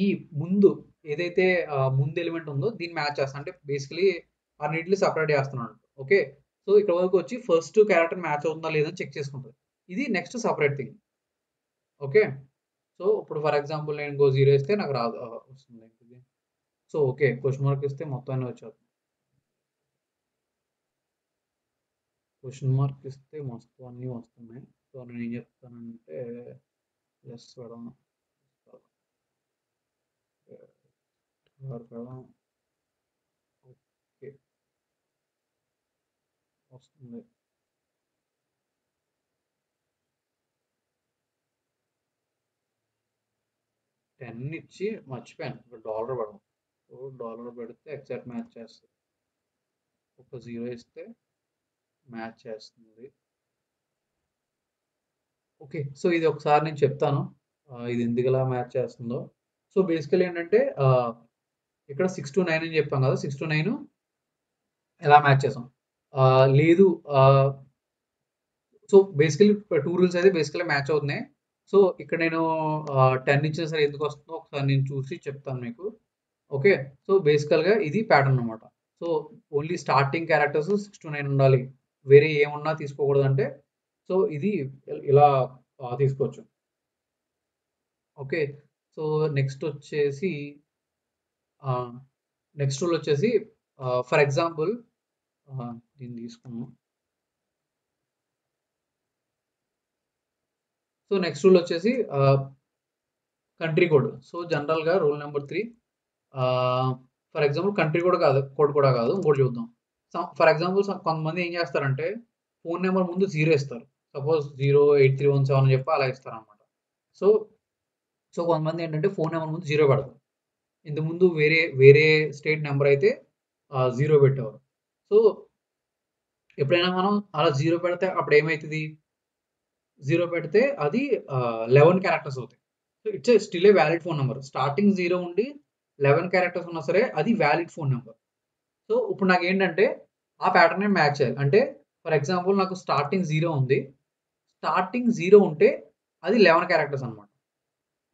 ఈ ముందు ఏదైతే ముందు ఎలిమెంట్ ఉందో దీన్ని మ్యాచ్ చేస్తాను. అంటే బేసికలీ అన్నిటిని సపరేట్ చేస్తున్నాను. ఓకే సో ఇక్కడ వరకు వచ్చి ఫస్ట్ క్యారెక్టర్ మ్యాచ్ అవుతుందా లేదని చెక్ చేసుకుంటుంది. ఇది next separate thing. Okay so ఇప్పుడు ఫర్ ఎగ్జాంపుల్ నేను 0 ఇస్తే నాకు రాదు వస్తుంది. సో ఓకే క్వశ్చన్ మార్క్ ఇస్తే మొత్తం అన్నీ వచ్చేస్తుంది. క్వశ్చన్ మార్క్ ఇస్తే మొత్తం అన్నీ వస్తున్నాయి. సో నేను ఏం చెప్తానంటే ప్లస్ పెడదాం. ఓకే వస్తుంది. $10 ఇచ్చి మర్చిపోయాను ఇక్కడ $1 పెడదాం. సో $1 పెడితే ఎగ్జాక్ట్ మ్యాచ్ చేస్తుంది. ఒక 0 ఇస్తే మ్యాచ్ చేస్తుంది. ఓకే సో ఇది ఒకసారి నేను చెప్తాను ఇది ఎందుకు ఇలా మ్యాచ్ చేస్తుందో. సో బేసికలీ ఏంటంటే ఇక్కడ 6 to 9 అని చెప్పాం కదా. 6 to 9 ఎలా మ్యాచ్ చేసాం లేదు. సో బేసికలీ 2 రూల్స్ అయితే బేసికలీ మ్యాచ్ అవుతున్నాయి. సో ఇక్కడ నేను 10 ఇచ్చినా సరే ఎందుకు వస్తుందో ఒకసారి నేను చూసి చెప్తాను మీకు. ఓకే సో బేసికల్గా ఇది ప్యాటర్న్ అనమాట. So only starting characters 6 to 9 ఉండాలి, వేరే ఏమున్నా తీసుకోకూడదు అంటే సో ఇది ఇలా తీసుకోవచ్చు. ఓకే సో నెక్స్ట్ వచ్చేసి నెక్స్ట్ రూల్ వచ్చేసి ఫర్ ఎగ్జాంపుల్ దీన్ని తీసుకున్నాం. సో నెక్స్ట్ రూల్ వచ్చేసి కంట్రీ కోడ్. సో జనరల్గా rule number 3 for example country code కూడా కాదు ఇంకోటి చూద్దాం. ఫర్ ఎగ్జాంపుల్ కొంతమంది ఏం చేస్తారంటే ఫోన్ నెంబర్ ముందు 0 ఇస్తారు. సపోజ్ 08317 అని చెప్పి అలా ఇస్తారు అనమాట. సో కొంతమంది ఏంటంటే ఫోన్ నెంబర్ ముందు 0 పెడతారు. ఇంతకుముందు వేరే స్టేట్ నెంబర్ అయితే 0 పెట్టేవారు. సో ఎప్పుడైనా మనం అలా 0 పెడితే అప్పుడు ఏమవుతుంది, 0 పెడితే అది 11 క్యారెక్టర్స్ అవుతాయి. So it's still a valid phone number. Starting 0 ఉండి 11 క్యారెక్టర్స్ ఉన్నా సరే అది వ్యాలిడ్ ఫోన్ నెంబర్. సో ఇప్పుడు నాకు ఏంటంటే ఆ ప్యాటర్న్ మ్యాచ్ చేయాలి. అంటే ఫర్ ఎగ్జాంపుల్ నాకు స్టార్టింగ్ 0 ఉంది. స్టార్టింగ్ 0 ఉంటే అది 11 క్యారెక్టర్స్ అనమాట.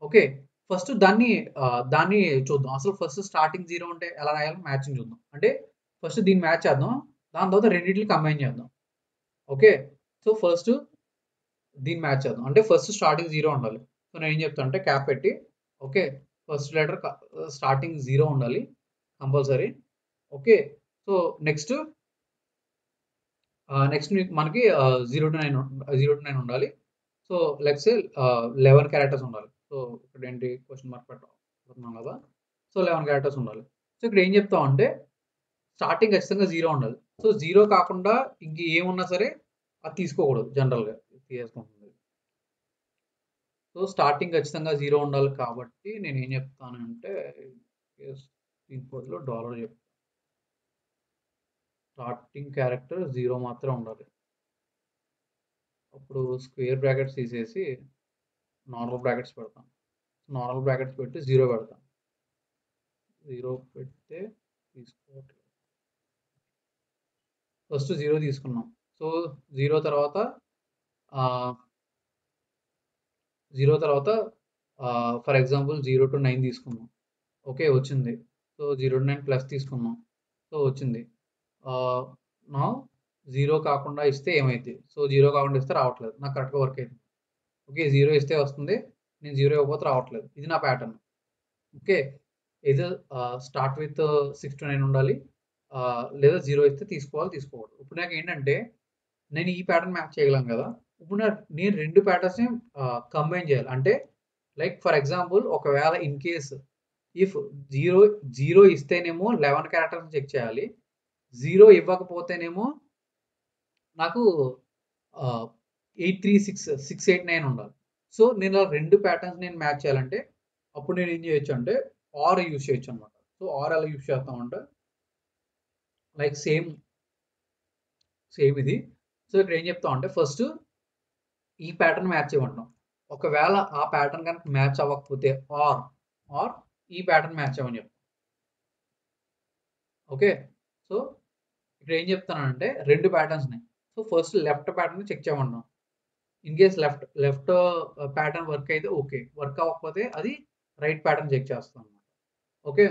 ఓకే ఫస్ట్ దాన్ని చూద్దాం. అసలు ఫస్ట్ స్టార్టింగ్ 0 ఉంటే ఎలా రాయాలి మ్యాచింగ్ చూద్దాం. అంటే ఫస్ట్ దీన్ని మ్యాచ్ చేద్దాం, దాని తర్వాత రెండింటిని కంబైన్ చేద్దాం. ఓకే, సో ఫస్ట్ దీన్ని మ్యాచ్ చేద్దాం. అంటే ఫస్ట్ స్టార్టింగ్ 0 ఉండాలి. సో నేను ఏం చెప్తాను అంటే క్యాప్ పెట్టి, ఓకే, ఫస్ట్ లెటర్ స్టార్టింగ్ 0 ఉండాలి కంపల్సరీ. ఓకే, సో నెక్స్ట్ మనకి 0 to 9 ఉండాలి. సో లెట్స్ సే 11 క్యారెక్టర్స్ ఉండాలి. సో ఇక్కడ ఏంటి క్వశ్చన్ మార్క్ పెట్టుకున్నాం కదా. సో 11 క్యారెక్టర్స్ ఉండాలి. సో ఇక్కడ ఏం చెప్తాం అంటే స్టార్టింగ్ ఖచ్చితంగా 0 ఉండాలి. సో 0 కాకుండా ఇంక ఏమున్నా సరే అది తీసుకోకూడదు, జనరల్గా తీసుకుంటుంది. సో స్టార్టింగ్ ఖచ్చితంగా 0 ఉండాలి కాబట్టి నేను ఏం చెప్తానంటే దీని బదులు డాలర్ చెప్తాను. స్టార్టింగ్ క్యారెక్టర్ 0 మాత్రం ఉండాలి. అప్పుడు స్క్వేర్ బ్రాకెట్స్ తీసేసి నార్మల్ బ్రాకెట్స్ పెడతాను. నార్మల్ బ్రాకెట్స్ పెట్టి 0 పెడతాను. 0 పెడితే తీసుకోవట్లేదు. ఫస్ట్ 0 తీసుకున్నాం. సో 0 తర్వాత 0 తర్వాత ఫర్ ఎగ్జాంపుల్ 0 to 9 తీసుకున్నాం. ఓకే, వచ్చింది. సో 0 to 9 ప్లస్ తీసుకున్నాం. సో వచ్చింది. నా 0 కాకుండా ఇస్తే ఏమైంది? సో 0 కాకుండా ఇస్తే రావట్లేదు. నాకు కరెక్ట్గా వర్క్ అవుతుంది. ఓకే, 0 ఇస్తే వస్తుంది, నేను 0 ఇవ్వకపోతే రావట్లేదు. ఇది నా ప్యాటర్న్. ఓకే, ఏదో స్టార్ట్ విత్ 6 to 9 ఉండాలి, లేదా 0 ఇస్తే తీసుకోకూడదు. ఇప్పుడు నాకు ఏంటంటే నేను ఈ ప్యాటర్న్ మ్యాచ్ చేయగలను కదా. ఇప్పుడు నేను రెండు ప్యాటర్న్స్ని కంబైన్ చేయాలి. అంటే లైక్ ఫర్ ఎగ్జాంపుల్ ఒకవేళ ఇన్ కేస్ ఇఫ్ 0 ఇస్తేనేమో 11 క్యారెక్టర్స్ చెక్ చేయాలి, 0 ఇవ్వకపోతేనేమో నాకు 689 ఉండాలి. సో నేను రెండు ప్యాటర్న్స్ నేను మ్యాచ్ చేయాలంటే అప్పుడు నేను ఏం చేయొచ్చు అంటే ఆర్ యూజ్ చేయొచ్చు అనమాట. సో ఆర్ ఎలా యూజ్ చేస్తామంటే లైక్ సేమ్ ఇది. సో ఇక్కడ ఏం చెప్తాం అంటే ఫస్ట్ ఈ ప్యాటర్న్ మ్యాచ్ చేయమంటాం. ఒకవేళ ఆ ప్యాటర్న్ కనుక మ్యాచ్ అవ్వకపోతే ఆర్ ఈ ప్యాటర్న్ మ్యాచ్ అవ్వని చెప్తాం. ఓకే, సో ఇక్కడ ఏం చెప్తానంటే రెండు ప్యాటర్న్స్ని. So first left pattern check చేయమంటాం. In case left pattern work అయితే ఓకే, వర్క్ అవ్వకపోతే అది రైట్ ప్యాటర్న్ చెక్ చేస్తాం అనమాట. ఓకే,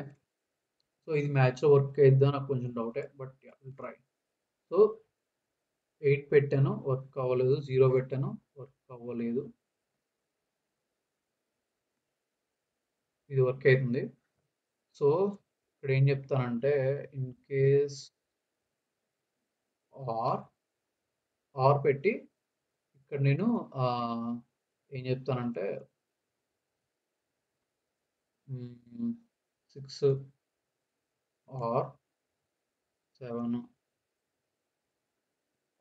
సో ఇది మ్యాచ్లో వర్క్ అయిద్దా నాకు కొంచెం డౌటే, బట్ ట్రై. సో 8 పెట్టాను, వర్క్ అవ్వలేదు. 0 పెట్టాను, వర్క్ అవ్వలేదు. ఇది వర్క్ అవుతుంది. సో ఇక్కడ ఏం చెప్తానంటే ఇన్ కేస్ ఆర్ పెట్టి ఇక్కడ నేను ఏం చెప్తానంటే 6 ఆర్ 7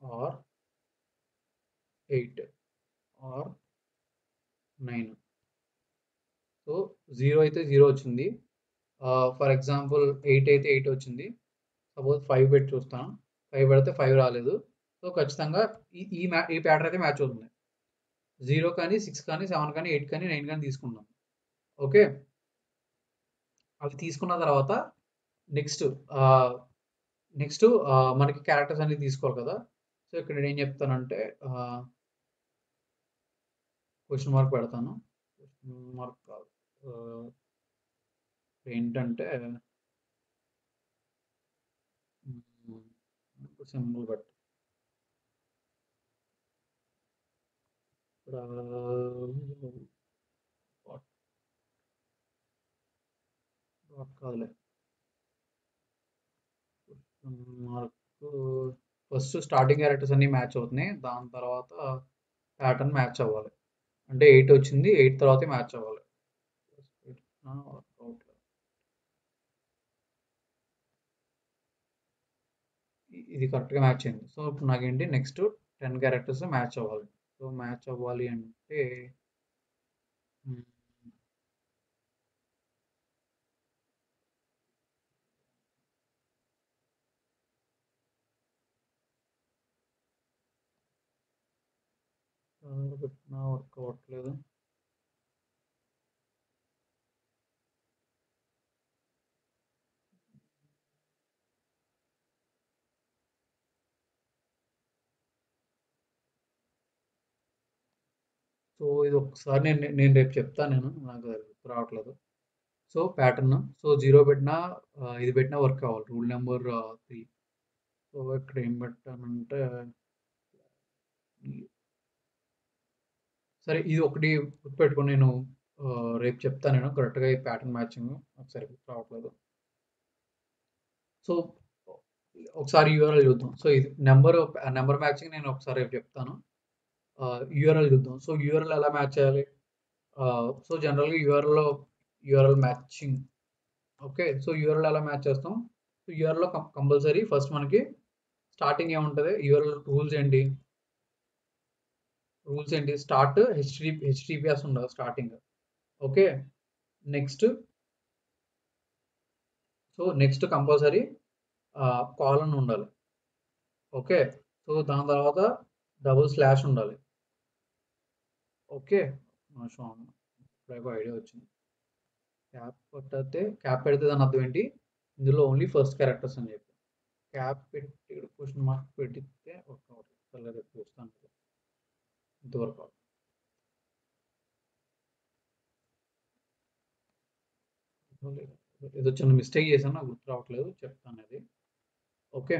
ఆర్ 8 ఆర్ 9. సో 0 అయితే 0 వచ్చింది. ఫర్ ఎగ్జాంపుల్ 8 అయితే 8 వచ్చింది. సపోజ్ 5 పెట్టి చూస్తాను, 5 పెడితే 5 రాలేదు. సో ఖచ్చితంగా ఈ ప్యాటర్న్ అయితే మ్యాచ్ అవుతుంది. 0 కానీ 6 కానీ 7 కానీ 8 కానీ 9 కానీ తీసుకున్నాం. ఓకే, అవి తీసుకున్న తర్వాత నెక్స్ట్ మనకి క్యారెక్టర్స్ అనేది తీసుకోవాలి కదా. సో ఇక్కడ నేను ఏం చెప్తానంటే క్వశ్చన్ మార్క్ పెడతాను. క్వశ్చన్ మార్క్ కాదు, ఏంటంటే సింబల్ పెట్ట కాదులే. మార్క్ ఫస్ట్ స్టార్టింగ్ క్యారెక్టర్స్ అన్ని మ్యాచ్ అవుతున్నాయి, దాని తర్వాత ప్యాటర్న్ మ్యాచ్ అవ్వాలి. అంటే 8 వచ్చింది, 8 తర్వాత మ్యాచ్ అవ్వాలి. ఇది కరెక్ట్గా మ్యాచ్ అయింది. సో ఇప్పుడు నాకేంటి నెక్స్ట్ 10 క్యారెక్టర్స్ మ్యాచ్ అవ్వాలి. సో మ్యాచ్ అవ్వాలి అంటే పెట్టినా వర్క్ అవ్వట్లేదు. సో ఇది ఒకసారి నేను రేపు చెప్తాను, నాకు గుర్తు రావట్లేదు. సో ప్యాటర్న్, సో 0 పెట్టినా ఇది పెట్టినా వర్క్ అవ్వాలి. Rule number 3. సో ఇక్కడ ఏం పెట్టానంటే సరే ఇది ఒకటి గుర్తుపెట్టుకుని నేను రేపు చెప్తాను నేను కరెక్ట్గా ఈ ప్యాటర్న్ మ్యాచింగ్ ఒకసారి గుర్తు రావట్లేదు. సో ఒకసారి యూఆర్ఎల్ చూద్దాం. సో ఇది నెంబర్ మ్యాచింగ్ నేను ఒకసారి రేపు చెప్తాను. యూఆర్ఎల్ చూద్దాం. సో యూఆర్ఎల్ ఎలా మ్యాచ్ చేయాలి? సో జనరల్గా URL matching. Okay, so URL ఎలా మ్యాచ్ చేస్తాం? సో యూఆర్ఎల్లో కంపల్సరీ ఫస్ట్ మనకి స్టార్టింగ్ ఏముంటుంది? యూఆర్ఎల్ రూల్స్ ఏంటి? స్టార్ట్ హెచ్టిటిపిఎస్ ఉండదు starting. Okay, next compulsory colon ఉండాలి. ఓకే, సో దాని తర్వాత డబుల్ స్లాష్ ఉండాలి. ఓకే, ఐడియా వచ్చింది. క్యాప్ పెడితే దాని అర్థం ఏంటి? ఇందులో ఓన్లీ ఫస్ట్ క్యారెక్టర్స్ అని చెప్పి క్యాప్ పెట్టి క్వశ్చన్ మార్క్ పెడితే చూస్తాను ఇంతవరకు. ఏదో చిన్న మిస్టేక్ చేశాను, నాకు గుర్తు రావట్లేదు, చెప్తాను అది. ఓకే,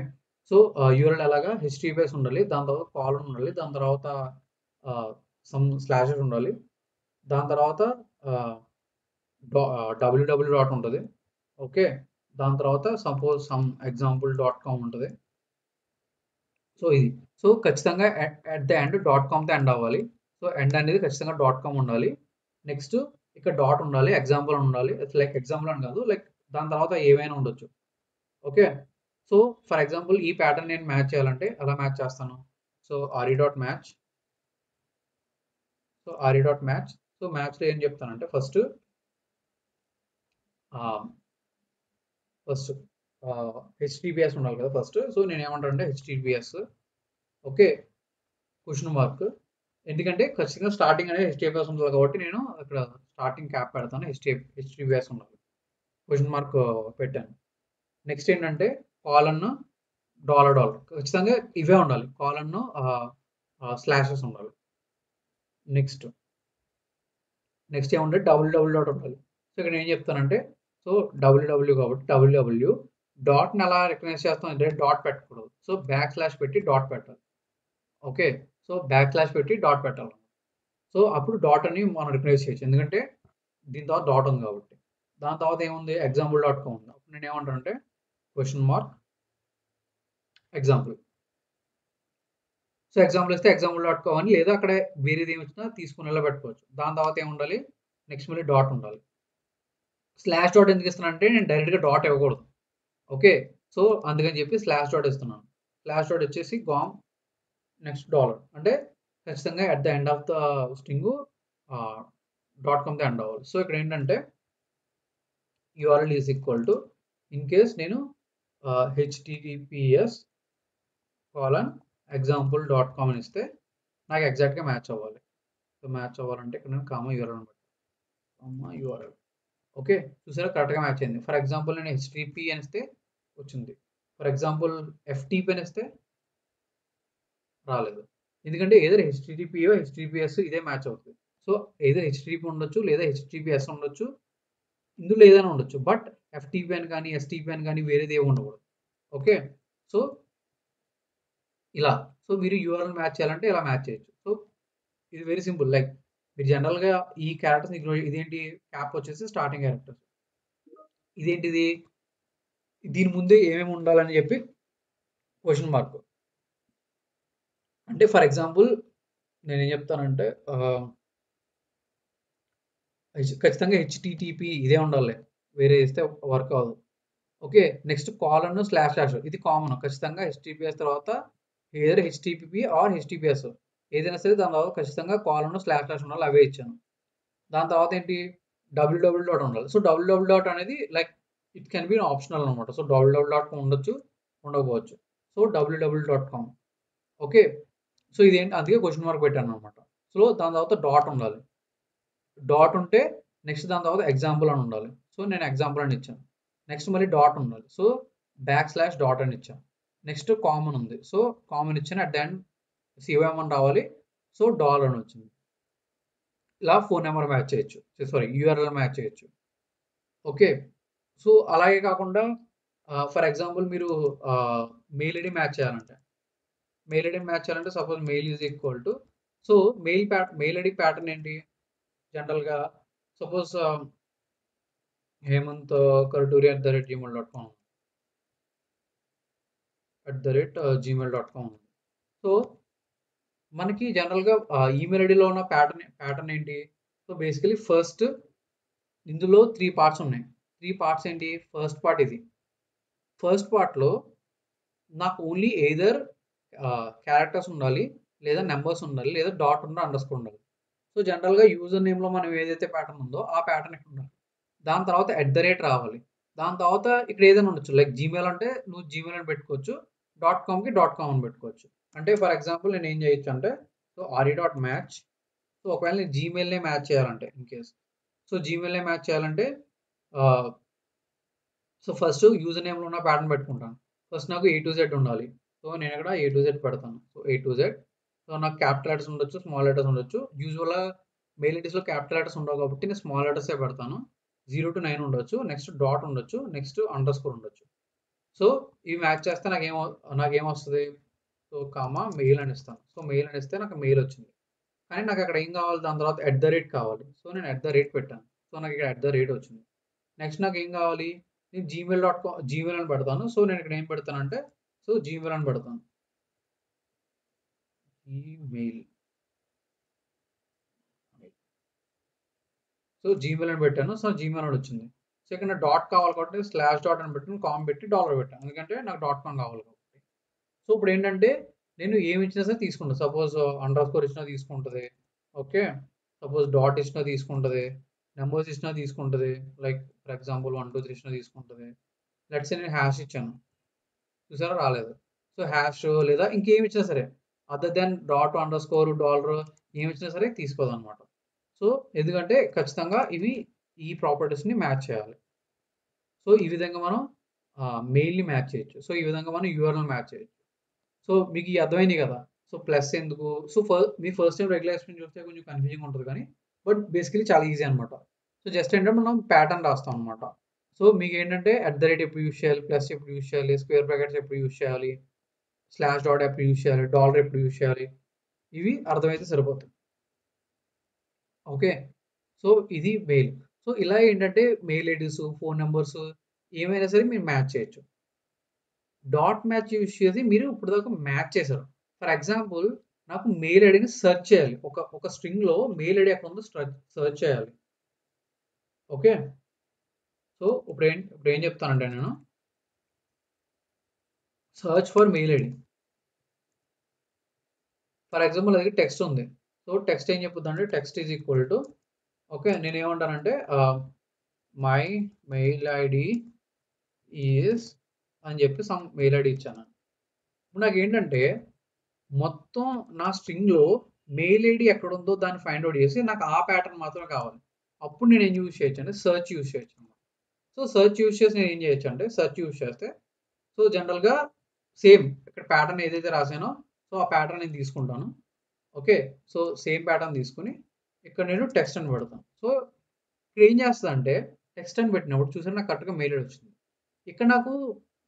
సో యూఆర్ఎల్ ఎలాగా హెచ్టిటిపిఎస్ ఉండాలి, దాని తర్వాత కాలన్ ఉండాలి, దాని తర్వాత సమ్ స్లాషెస్ ఉండాలి, దాని తర్వాత www ఉంటుంది. ఓకే, దాని తర్వాత సపోజ్ సమ్ example.com ఉంటుంది. సో ఇది సో ఖచ్చితంగా అట్ ద ఎండ్ .comతో ఎండ్ అవ్వాలి. సో ఎండ్ అనేది ఖచ్చితంగా .com ఉండాలి. నెక్స్ట్ ఇక్కడ డాట్ ఉండాలి, ఎగ్జాంపుల్ అని ఉండాలి. లైక్ ఎగ్జాంపుల్ అని కాదు, లైక్ దాని తర్వాత ఏమైనా ఉండొచ్చు. ఓకే, సో ఫర్ ఎగ్జాంపుల్ ఈ ప్యాటర్న్ నేను మ్యాచ్ చేయాలంటే ఎలా మ్యాచ్ చేస్తాను? So re.match. So re.match. So మ్యాచ్లో ఏం చెప్తానంటే ఫస్ట్ హెచ్టిటిపిఎస్ ఉండాలి కదా ఫస్ట్. సో నేను ఏమంటానంటే హెచ్టిటిపిఎస్. Okay, question mark. ఎందుకంటే ఖచ్చితంగా స్టార్టింగ్ అనేది హెచ్టిటిపిఎస్ ఉంటుంది కాబట్టి నేను ఇక్కడ స్టార్టింగ్ క్యాప్ పెడతాను. హెచ్టిటిపిఎస్ ఉండాలి, క్వశ్చన్ మార్క్ పెట్టాను. నెక్స్ట్ ఏంటంటే కాలన్ $. ఖచ్చితంగా ఇవే ఉండాలి, కాలన్ స్లాషెస్ ఉండాలి. నెక్స్ట్ ఏముంటే www ఉండాలి. సో ఇక్కడ ఏం చెప్తానంటే సో www కాబట్టి www డాట్ని ఎలా రికగ్నైజ్ చేస్తాం అంటే డాట్ పెట్టకూడదు. సో బ్యాక్ స్లాష్ పెట్టి డాట్ పెట్టాలి. ఓకే, సో బ్యాక్ స్లాష్ పెట్టి డాట్ పెట్టాలి. సో అప్పుడు డాట్ అని మనం రికగ్నైజ్ చేయొచ్చు, ఎందుకంటే దీని తర్వాత డాట్ ఉంది కాబట్టి. దాని తర్వాత ఏముంది? example.com ఉంది. అప్పుడు నేను ఏమంటానంటే question mark example. So example ఇస్తే example.com అని, లేదా అక్కడ వేరేది ఏమి వచ్చినా తీసుకునేలా పెట్టుకోవచ్చు. దాని తర్వాత ఏముండాలి? నెక్స్ట్ మళ్ళీ డాట్ ఉండాలి. స్లాష్ డాట్ ఎందుకు ఇస్తున్నానంటే నేను డైరెక్ట్గా డాట్ ఇవ్వకూడదు. ఓకే, సో అందుకని చెప్పి స్లాష్ డాట్ ఇస్తున్నాను. స్లాష్ డాట్ వచ్చేసి కామ్ నెక్స్ట్ $. అంటే ఖచ్చితంగా at the end of the string .comతో ఎండ్ అవ్వాలి. సో ఇక్కడ ఏంటంటే URL is equal to in case నేను https example.com అని ఇస్తే నాకు ఎగ్జాక్ట్గా మ్యాచ్ అవ్వాలి. సో మ్యాచ్ అవ్వాలంటే ఇక్కడ నేను కామా యూఆర్ఎల్. ఓకే, చూసారా కరెక్ట్గా మ్యాచ్ అయింది. ఫర్ ఎగ్జాంపుల్ నేను http అని ఇస్తే వచ్చింది. ఫర్ ఎగ్జాంపుల్ ftp అని ఇస్తే రాలేదు, ఎందుకంటే ఏదో https ఇదే మ్యాచ్ అవుతుంది. సో ఏదో http ఉండొచ్చు, లేదా https ఉండొచ్చు, ఇందులో ఏదైనా ఉండొచ్చు, బట్ ftp అని కానీ stp అని కానీ వేరేది ఏమి ఉండకూడదు. ఓకే, సో ఇలా సో మీరు యూఆర్ఎల్ మ్యాచ్ చేయాలంటే ఇలా మ్యాచ్ చేయొచ్చు. సో ఇది వెరీ సింపుల్. లైక్ మీరు జనరల్గా ఈ క్యారెక్టర్స్ ఇదేంటి? క్యాప్ వచ్చేసి స్టార్టింగ్ క్యారెక్టర్స్. ఇదేంటిది? దీని ముందే ఏమేమి ఉండాలని చెప్పి క్వశ్చన్ మార్క్. అంటే ఫర్ ఎగ్జాంపుల్ నేనేం చెప్తానంటే ఖచ్చితంగా http ఇదే ఉండాలి, వేరే ఇస్తే వర్క్ అవ్వదు. ఓకే, నెక్స్ట్ కాలన్ స్లాష్ ఇది కామన్. ఖచ్చితంగా https తర్వాత ఏదైనా http ఆర్ https ఏదైనా సరే దాని తర్వాత ఖచ్చితంగా కాలన్ స్లాష్ ఉండాలి, అవే ఇచ్చాను. దాని తర్వాత ఏంటి? www ఉండాలి. సో www అనేది like it can be optional అనమాట. సో www.com ఉండొచ్చు, ఉండకపోవచ్చు. So www.com. ఓకే, సో ఇదేంటి? అందుకే క్వశ్చన్ మార్క్ పెట్టాను అనమాట. సో దాని తర్వాత డాట్ ఉండాలి. డాట్ ఉంటే నెక్స్ట్ దాని తర్వాత ఎగ్జాంపుల్ అని ఉండాలి. సో నేను ఎగ్జాంపుల్ అని ఇచ్చాను. నెక్స్ట్ మళ్ళీ డాట్ ఉండాలి. సో /డాట్ అని ఇచ్చాను. నెక్స్ట్ కామన్ ఉంది. సో కామన్ ఇచ్చాను. అట్ ద ఎండ్ COM అని రావాలి. సో $. అని వచ్చింది. ఇలా ఫోన్ నెంబర్ మ్యాచ్ చేయొచ్చు, సారీ యూఆర్ఎల్ మ్యాచ్ చేయొచ్చు. ఓకే, సో అలాగే కాకుండా ఫర్ ఎగ్జాంపుల్ మీరు మెయిల్ ఐడి మ్యాచ్ చేయాలంటే suppose mail is equal to so mail ID pattern ఏంటి జనరల్గా suppose Hemant కర్టూరి @gmail.com @gmail.com so మనకి జనరల్గా ఈమెయిల్ ఐడిలో ఉన్న ప్యాటర్న్ ఏంటి సో బేసికలీ ఫస్ట్ ఇందులో 3 పార్ట్స్ ఉన్నాయి 3 పార్ట్స్ ఏంటి ఫస్ట్ పార్ట్ ఇది ఫస్ట్ పార్ట్లో నాకు ఓన్లీ ఎయిదర్ క్యారెక్టర్స్ ఉండాలి లేదా నెంబర్స్ ఉండాలి లేదా డాట్ అండర్స్కోర్ ఉండాలి సో జనరల్గా యూజర్ నేమ్లో మనం ఏదైతే ప్యాటర్న్ ఉందో ఆ ప్యాటర్న్ ఇక్కడ ఉండాలి దాని తర్వాత @ రావాలి దాని తర్వాత ఇక్కడ ఏదైనా ఉండొచ్చు లైక్ జీమెయిల్ అంటే నువ్వు జీమెయిల్ అని పెట్టుకోవచ్చు .comకి .com అని పెట్టుకోవచ్చు అంటే ఫర్ ఎగ్జాంపుల్ నేను ఏం చేయొచ్చు అంటే సో re.match సో ఒకవేళ నేను జీమెయిల్నే మ్యాచ్ చేయాలంటే ఇన్ కేస్ సో జీమెయిల్నే మ్యాచ్ చేయాలంటే సో ఫస్ట్ యూజర్ నేమ్లో ఉన్న ప్యాటర్న్ పెట్టుకుంటాను ఫస్ట్ నాకు A to Z ఉండాలి సో నేను ఇక్కడ A to Z పెడతాను so A to Z so నాకు క్యాపిటల్ లెటర్స్ ఉండొచ్చు స్మాల్ లెటర్స్ ఉండొచ్చు యూజువల్గా మెయిల్ ఐడీస్లో క్యాపిటల్ లెటర్స్ ఉండవు కాబట్టి నేను స్మాల్ లెటర్సే పెడతాను 0 to 9 ఉండొచ్చు నెక్స్ట్ డాట్ ఉండొచ్చు నెక్స్ట్ అండర్స్కోర్ ఉండొచ్చు సో ఇవి మ్యాచ్ చేస్తే నాకేమొస్తుంది సో మెయిల్ అని ఇస్తాను సో మెయిల్ అని ఇస్తే నాకు మెయిల్ వచ్చింది కానీ నాకు అక్కడ ఏం కావాలి దాని తర్వాత @ కావాలి సో నేను @ పెట్టాను సో నాకు ఇక్కడ @ వచ్చింది నెక్స్ట్ నాకు ఏం కావాలి నేను జీమెయిల్ అని పెడతాను సో నేను ఇక్కడ ఏం పెడతానంటే సో జీమెయిల్ అని పెడతాను ఈమెయిల్ సో జీమెయిల్ అని పెట్టాను సో జీమెయిల్ అని వచ్చింది సో ఇక్కడ డాట్ కావాలి కాబట్టి /dot అని పెట్టాను కామ్ పెట్టి $. పెట్టాను ఎందుకంటే నాకు .com కావాలి కాబట్టి సో ఇప్పుడు ఏంటంటే నేను ఏమి ఇచ్చినా సరే తీసుకుంటాను సపోజ్ అండర్స్కోర్ ఇచ్చినా తీసుకుంటుంది ఓకే సపోజ్ డాట్ ఇచ్చినా తీసుకుంటుంది నెంబర్స్ ఇచ్చినా తీసుకుంటుంది లైక్ ఫర్ ఎగ్జాంపుల్ 1 2 3 ఇచ్చినా తీసుకుంటుంది లెట్స్ నేను హ్యాష్ ఇచ్చాను చూసారా రాలేదు సో హ్యాష్ లేదా ఇంకేమి ఇచ్చినా సరే అదర్ దెన్ డాట్ అండర్స్కోర్ $, ఏమి ఇచ్చినా సరే తీసుకోదు అనమాట సో ఎందుకంటే ఖచ్చితంగా ఇవి ఈ ప్రాపర్టీస్ని మ్యాచ్ చేయాలి సో ఈ విధంగా మనం మెయిల్ని మ్యాచ్ చేయొచ్చు సో ఈ విధంగా మనం యూఆర్ఎల్ మ్యాచ్ చేయొచ్చు సో మీకు ఈ అర్థమైంది కదా సో ప్లస్ ఎందుకు సో మీ ఫస్ట్ టైం రెగ్యులర్ ఎక్స్ప్లెయిన్ చూస్తే కొంచెం కన్ఫ్యూజింగ్ ఉంటుంది కానీ బట్ బేసికలీ చాలా ఈజీ అనమాట సో జస్ట్ ఏంటంటే మనం ప్యాటర్న్ రాస్తాం అనమాట సో మీకు ఏంటంటే @ ఎప్పుడు యూజ్ చేయాలి ప్లస్ ఎప్పుడు యూజ్ చేయాలి స్క్వేర్ బ్రాకెట్స్ ఎప్పుడు యూజ్ చేయాలి /dot ఎప్పుడు యూజ్ చేయాలి $. ఎప్పుడు యూజ్ చేయాలి ఇవి అర్థమైతే సరిపోతుంది ఓకే సో ఇది మెయిల్ సో ఇలా ఏంటంటే మెయిల్ ఐడీస్ ఫోన్ నెంబర్స్ ఏమైనా సరే మీరు మ్యాచ్ చేయొచ్చు డాట్ మ్యాచ్ యూజ్ చేసి మీరు ఇప్పుడు దాకా మ్యాచ్ చేశారు ఫర్ ఎగ్జాంపుల్ నాకు మెయిల్ ఐడిని సెర్చ్ చేయాలి ఒక స్ట్రింగ్లో మెయిల్ ఐడి ఎక్కడ ఉందో సెర్చ్ చేయాలి ఓకే సో ఇప్పుడు ఏం చెప్తానంటే నేను search for mail ID for example అది టెక్స్ట్ ఉంది సో టెక్స్ట్ ఏం చెప్పుద్దంటే text is equal to okay నేను ఏమంటానంటే మై మెయిల్ ఐడి ఈజ్ అని చెప్పి సమ్ మెయిల్ ఐడి ఇచ్చాను ఇప్పుడు నాకు ఏంటంటే మొత్తం నా స్ట్రింగ్లో మెయిల్ ఐడి ఎక్కడ ఉందో దాన్ని ఫైండ్ అవుట్ చేసి నాకు ఆ ప్యాటర్న్ మాత్రమే కావాలి అప్పుడు నేను ఏం యూజ్ చేయొచ్చు అంటే సెర్చ్ యూజ్ చేయొచ్చు అనమాట సో సెర్చ్ యూజ్ చేసి నేను ఏం చేయొచ్చు అంటే సెర్చ్ యూజ్ చేస్తే సో జనరల్గా సేమ్ ఇక్కడ ప్యాటర్న్ ఏదైతే రాసానో సో ఆ ప్యాటర్న్ నేను తీసుకుంటాను ఓకే సో సేమ్ ప్యాటర్న్ తీసుకుని ఇక్కడ నేను టెక్స్ట్ అని పెడతాను సో ఇక్కడ ఏం చేస్తుంది అంటే టెక్స్ట్ అని పెట్టినప్పుడు చూసాను నాకు కరెక్ట్గా మెయిల్ ఐడి వచ్చింది ఇక్కడ నాకు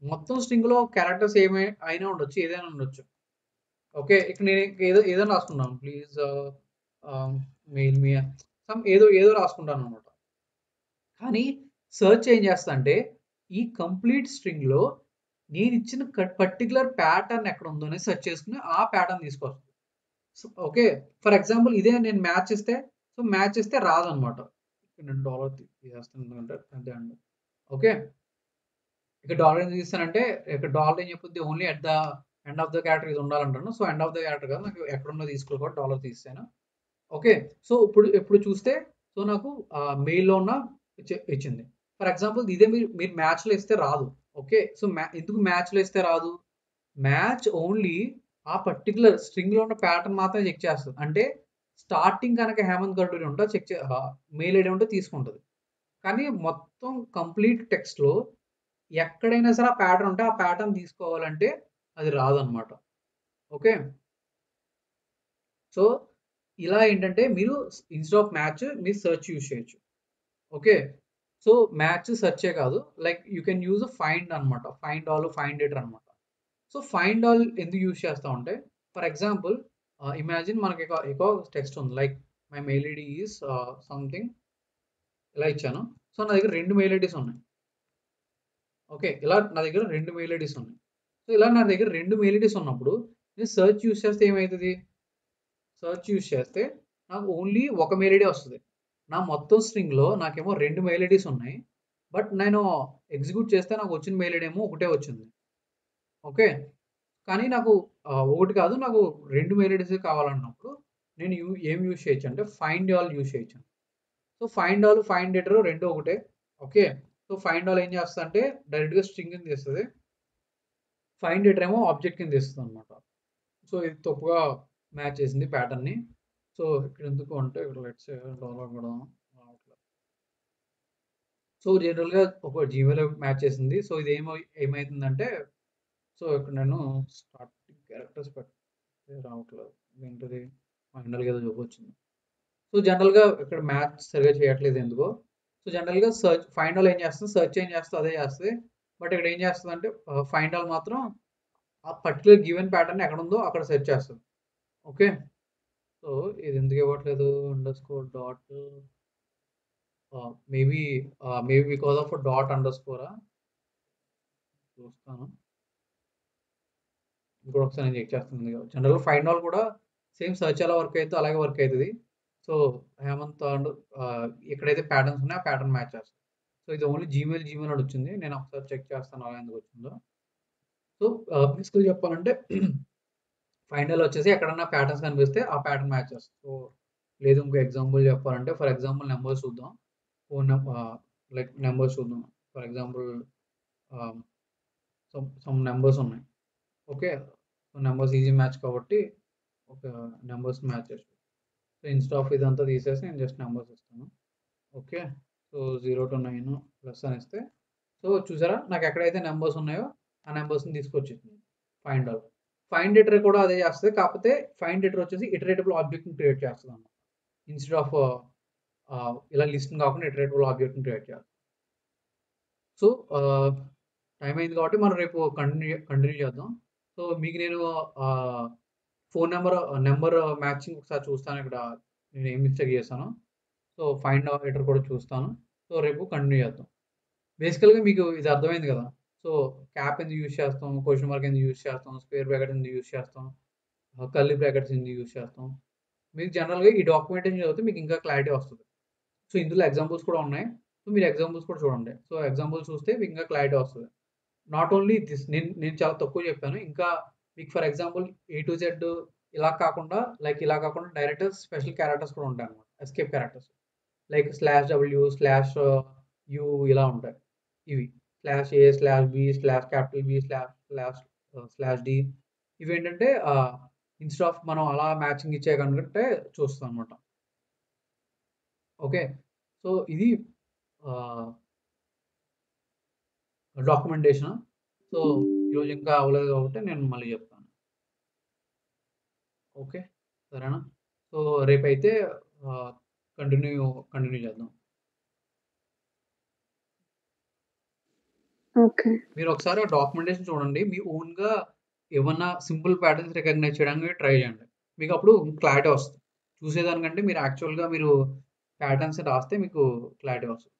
మొత్తం స్ట్రింగ్లో క్యారెక్టర్స్ అయినా ఉండొచ్చు ఏదైనా ఉండొచ్చు ఓకే ఇక్కడ నేను ఏదైనా రాసుకున్నాను ప్లీజ్ మెయిల్ మీ సమ్ ఏదో రాసుకుంటాను అనమాట కానీ సెర్చ్ ఏం చేస్తా అంటే ఈ కంప్లీట్ స్ట్రింగ్లో నేను ఇచ్చిన పర్టికులర్ ప్యాటర్న్ ఎక్కడ ఉందో అని సెర్చ్ చేసుకుని ఆ ప్యాటర్న్ తీసుకొస్తాను ఓకే ఫర్ ఎగ్జాంపుల్ ఇదే నేను మ్యాచ్ చేస్తే సో మ్యాచ్ చేస్తే రాదనమాట నేను $. తీసేస్తాను అంతే అండి ఓకే ఇక్కడ $. ఎందుకు తీస్తానంటే ఇక్కడ $. ఏం చెప్పుద్ది only at the end of the character ఇది ఉండాలంటాను so end of the character కదా నాకు ఎక్కడున్నా తీసుకోవాలి కాబట్టి $. తీస్తాను ఓకే సో ఇప్పుడు చూస్తే సో నాకు మెయిల్లో ఉన్న ఇచ్చింది ఫర్ ఎగ్జాంపుల్ ఇదే మీరు మ్యాచ్లో ఇస్తే రాదు ఓకే సో ఎందుకు మ్యాచ్లో ఇస్తే రాదు మ్యాచ్ ఓన్లీ ఆ పర్టికులర్ స్ట్రింగ్లో ఉన్న ప్యాటర్న్ మాత్రమే చెక్ చేస్తుంది అంటే స్టార్టింగ్ కనుక హేమంత్ కర్టూరి ఉంటే మెయిల్ ఐడి ఉంటే తీసుకుంటుంది కానీ మొత్తం కంప్లీట్ టెక్స్ట్లో ఎక్కడైనా సరే ఆ ప్యాటర్న్ ఉంటే ఆ ప్యాటర్న్ తీసుకోవాలంటే అది రాదనమాట ఓకే సో ఇలా ఏంటంటే మీరు ఇన్స్టెడ్ ఆఫ్ మ్యాచ్ మీరు సెర్చ్ యూజ్ చేయొచ్చు ఓకే సో మ్యాచ్ సెర్చే కాదు, like you can use find అనమాట. ఫైండ్ ఆల్, ఫైండ్ ఇటర్ అనమాట. సో ఫైండ్ ఆల్ ఎందుకు యూజ్ చేస్తా ఉంటే, ఫర్ ఎగ్జాంపుల్ ఇమాజిన్ మనకి ఒక టెక్స్ట్ ఉంది, like my mail ID is something ఇలా ఇచ్చాను. సో నా దగ్గర 2 మెయిల్ ఐడీస్ ఉన్నాయి. ఓకే, ఇలా నా దగ్గర 2 మెయిల్ ఐడీస్ ఉన్నాయి. సో ఇలా నా దగ్గర 2 మెయిల్ ఐడీస్ ఉన్నప్పుడు నేను సెర్చ్ యూజ్ చేస్తే ఏమవుతుంది? సెర్చ్ యూజ్ చేస్తే నాకు ఓన్లీ ఒక మెయిల్ ఐడి వస్తుంది. నా మొత్తం స్ట్రింగ్లో నాకేమో 2 మెయిల్ ఐడీస్ ఉన్నాయి, బట్ నేను ఎగ్జిక్యూట్ చేస్తే నాకు వచ్చిన మెయిల్ ఐడి ఏమో ఒకటే వచ్చింది. ఓకే, కానీ నాకు ఒకటి కాదు, నాకు 2 మెయిల్ ఐడీస్ కావాలన్నప్పుడు నేను ఏం యూజ్ చేయొచ్చు అంటే ఫైండ్ ఆల్ యూజ్ చేయొచ్చు. So find all, find eater రెండు ఒకటే. ఓకే, సో ఫైండ్ ఆల్ ఏం చేస్తా అంటే డైరెక్ట్గా స్ట్రింగ్ కింద తీస్తుంది, ఫైండ్ ఇటర్ ఏమో ఆబ్జెక్ట్ కింద తీస్తుంది అనమాట. సో ఇది తప్పుగా మ్యాచ్ చేసింది ప్యాటర్న్ని. సో ఇక్కడ ఎందుకు అంటే ఇక్కడ లెట్స్ డౌన్లోడ్ కూడా రావట్లేదు. సో జనరల్గా ఒక జీమెయిల్ మ్యాచ్ చేసింది. సో ఇది ఏమవుతుందంటే, సో ఇక్కడ నేను స్టార్టింగ్ క్యారెక్టర్స్ పెట్టి రావట్లేదు, ఏంటిది ఫైనల్గా ఏదో చూపొచ్చింది. సో జనరల్గా ఇక్కడ మ్యాచ్ సరిగా చేయట్లేదు ఎందుకో. సో జనరల్గా ఫైండ్ ఆల్ ఏం చేస్తుంది, సెర్చ్ ఏం చేస్తుంది అదే చేస్తుంది, బట్ ఇక్కడ ఏం చేస్తుంది అంటే ఫైండ్ ఆల్ మాత్రం ఆ పర్టికులర్ గివెన్ ప్యాటర్న్ ఎక్కడ ఉందో అక్కడ సెర్చ్ చేస్తుంది. ఓకే, సో ఇది ఎందుకు ఇవ్వట్లేదు underscore dot, maybe because of dot అండర్స్కోరా చూస్తాను. ఇంకోటి ఒకసారి నేను చెక్ చేస్తుంది. జనరల్గా ఫైండ్ ఆల్ కూడా సేమ్ సెర్చ్ ఎలా వర్క్ అవుతుందో అలాగే వర్క్ అవుతుంది. సో హేమంత్ అండ్ ఎక్కడైతే ప్యాటర్న్స్ ఉన్నాయో ఆ ప్యాటర్న్ మ్యాచ్ చేస్తుంది. సో ఇది ఓన్లీ జీమెయిల్ అని వచ్చింది. నేను ఒకసారి చెక్ చేస్తాను అలా ఎందుకు వచ్చిందో. సో బేసికల్ చెప్పాలంటే ఫైండ్ ఆల్ వచ్చేసి ఎక్కడన్నా ప్యాటర్న్స్ కనిపిస్తే ఆ ప్యాటర్న్ మ్యాచ్ చేస్తుంది. సో లేదు ఇంకో ఎగ్జాంపుల్ చెప్పాలంటే, ఫర్ ఎగ్జాంపుల్ నెంబర్స్ చూద్దాం. ఫోన్ లైక్ నెంబర్స్ చూద్దాం. ఫర్ ఎగ్జాంపుల్ సమ్ నెంబర్స్ ఉన్నాయి. Okay, so numbers easy match కాబట్టి ఒక నెంబర్స్ మ్యాచ్ చేస్తాను. సో ఇన్స్టా ఆఫ్ ఇదంతా తీసేసి నేను జస్ట్ నెంబర్స్ ఇస్తాను. ఓకే, సో 0 to 9 ప్లస్ అని ఇస్తే, సో చూసారా నాకు ఎక్కడైతే నెంబర్స్ ఉన్నాయో ఆ నెంబర్స్ని తీసుకొచ్చింది ఫైండ్ ఆల్. ఫైండ్ ఇటర్ కూడా అదే చేస్తుంది, కాకపోతే ఫైండ్ ఇటర్ వచ్చేసి ఇటరేటబుల్ ఆబ్జెక్ట్ని క్రియేట్ చేస్తుంది అన్నమాట. ఇన్స్టెడ్ ఆఫ్ ఇలా లిస్ట్ని కాకుండా ఇటరేటబుల్ ఆబ్జెక్ట్ని క్రియేట్ చేస్తుంది. సో టైం అయింది కాబట్టి మనం రేపు కంటిన్యూ చేద్దాం. సో మీకు నేను ఫోన్ నెంబర్ మ్యాచింగ్ ఒకసారి చూస్తాను, ఇక్కడ నేను ఏం మిస్టేక్ చేస్తాను. సో ఫైండ్ ఇటర్ కూడా చూస్తాను. సో రేపు కంటిన్యూ చేద్దాం. బేసికల్గా మీకు ఇది అర్థమైంది కదా. సో క్యాప్ ఎందుకు యూజ్ చేస్తాం, క్వశ్చన్ మార్క్ ఎందుకు యూజ్ చేస్తాం, స్క్వేర్ బ్రాకెట్ ఎందుకు యూజ్ చేస్తాం, కర్లీ బ్రాకెట్స్ ఎందుకు యూజ్ చేస్తాం. మీకు జనరల్గా ఈ డాక్యుమెంటేషన్ చదివితే మీకు ఇంకా క్లారిటీ వస్తుంది. సో ఇందులో ఎగ్జాంపుల్స్ కూడా ఉన్నాయి. సో మీరు ఎగ్జాంపుల్స్ కూడా చూడండి. సో ఎగ్జాంపుల్స్ చూస్తే మీకు ఇంకా క్లారిటీ వస్తుంది. నాట్ ఓన్లీ దిస్, నేను చాలా తక్కువ చెప్పాను. ఇంకా మీకు for example A to Z ఇలా కాకుండా డైరెక్ట్ స్పెషల్ క్యారెక్టర్స్ కూడా ఉంటాయి అన్నమాట, ఎస్కేప్ క్యారెక్టర్స్ లైక్ /W//U ఇలా ఉంటాయి. ఇవి /A/B/B/D ఇవి ఏంటంటే ఇన్స్టెడ్ ఆఫ్ మనం అలా మ్యాచింగ్ ఇచ్చే కనుకంటే చూస్తాం అనమాట. ఓకే, సో ఇది డాక్యుమెంటేషన్. సో ఈరోజు ఇంకా అవ్వలేదు కాబట్టి నేను మళ్ళీ చెప్తాను. ఓకే, సరేనా? సో రేపైతే కంటిన్యూ చేద్దాం. ఓకే, మీరు ఒకసారి డాక్యుమెంటేషన్ చూడండి, మీ ఓన్గా ఏమన్నా సింపుల్ ప్యాటర్న్స్ రికగ్నైజ్ చేయడానికి ట్రై చేయండి. మీకు అప్పుడు క్లారిటీ వస్తుంది. చూసేదానికంటే మీరు యాక్చువల్గా మీరు ప్యాటర్న్స్ రాస్తే మీకు క్లారిటీ వస్తుంది.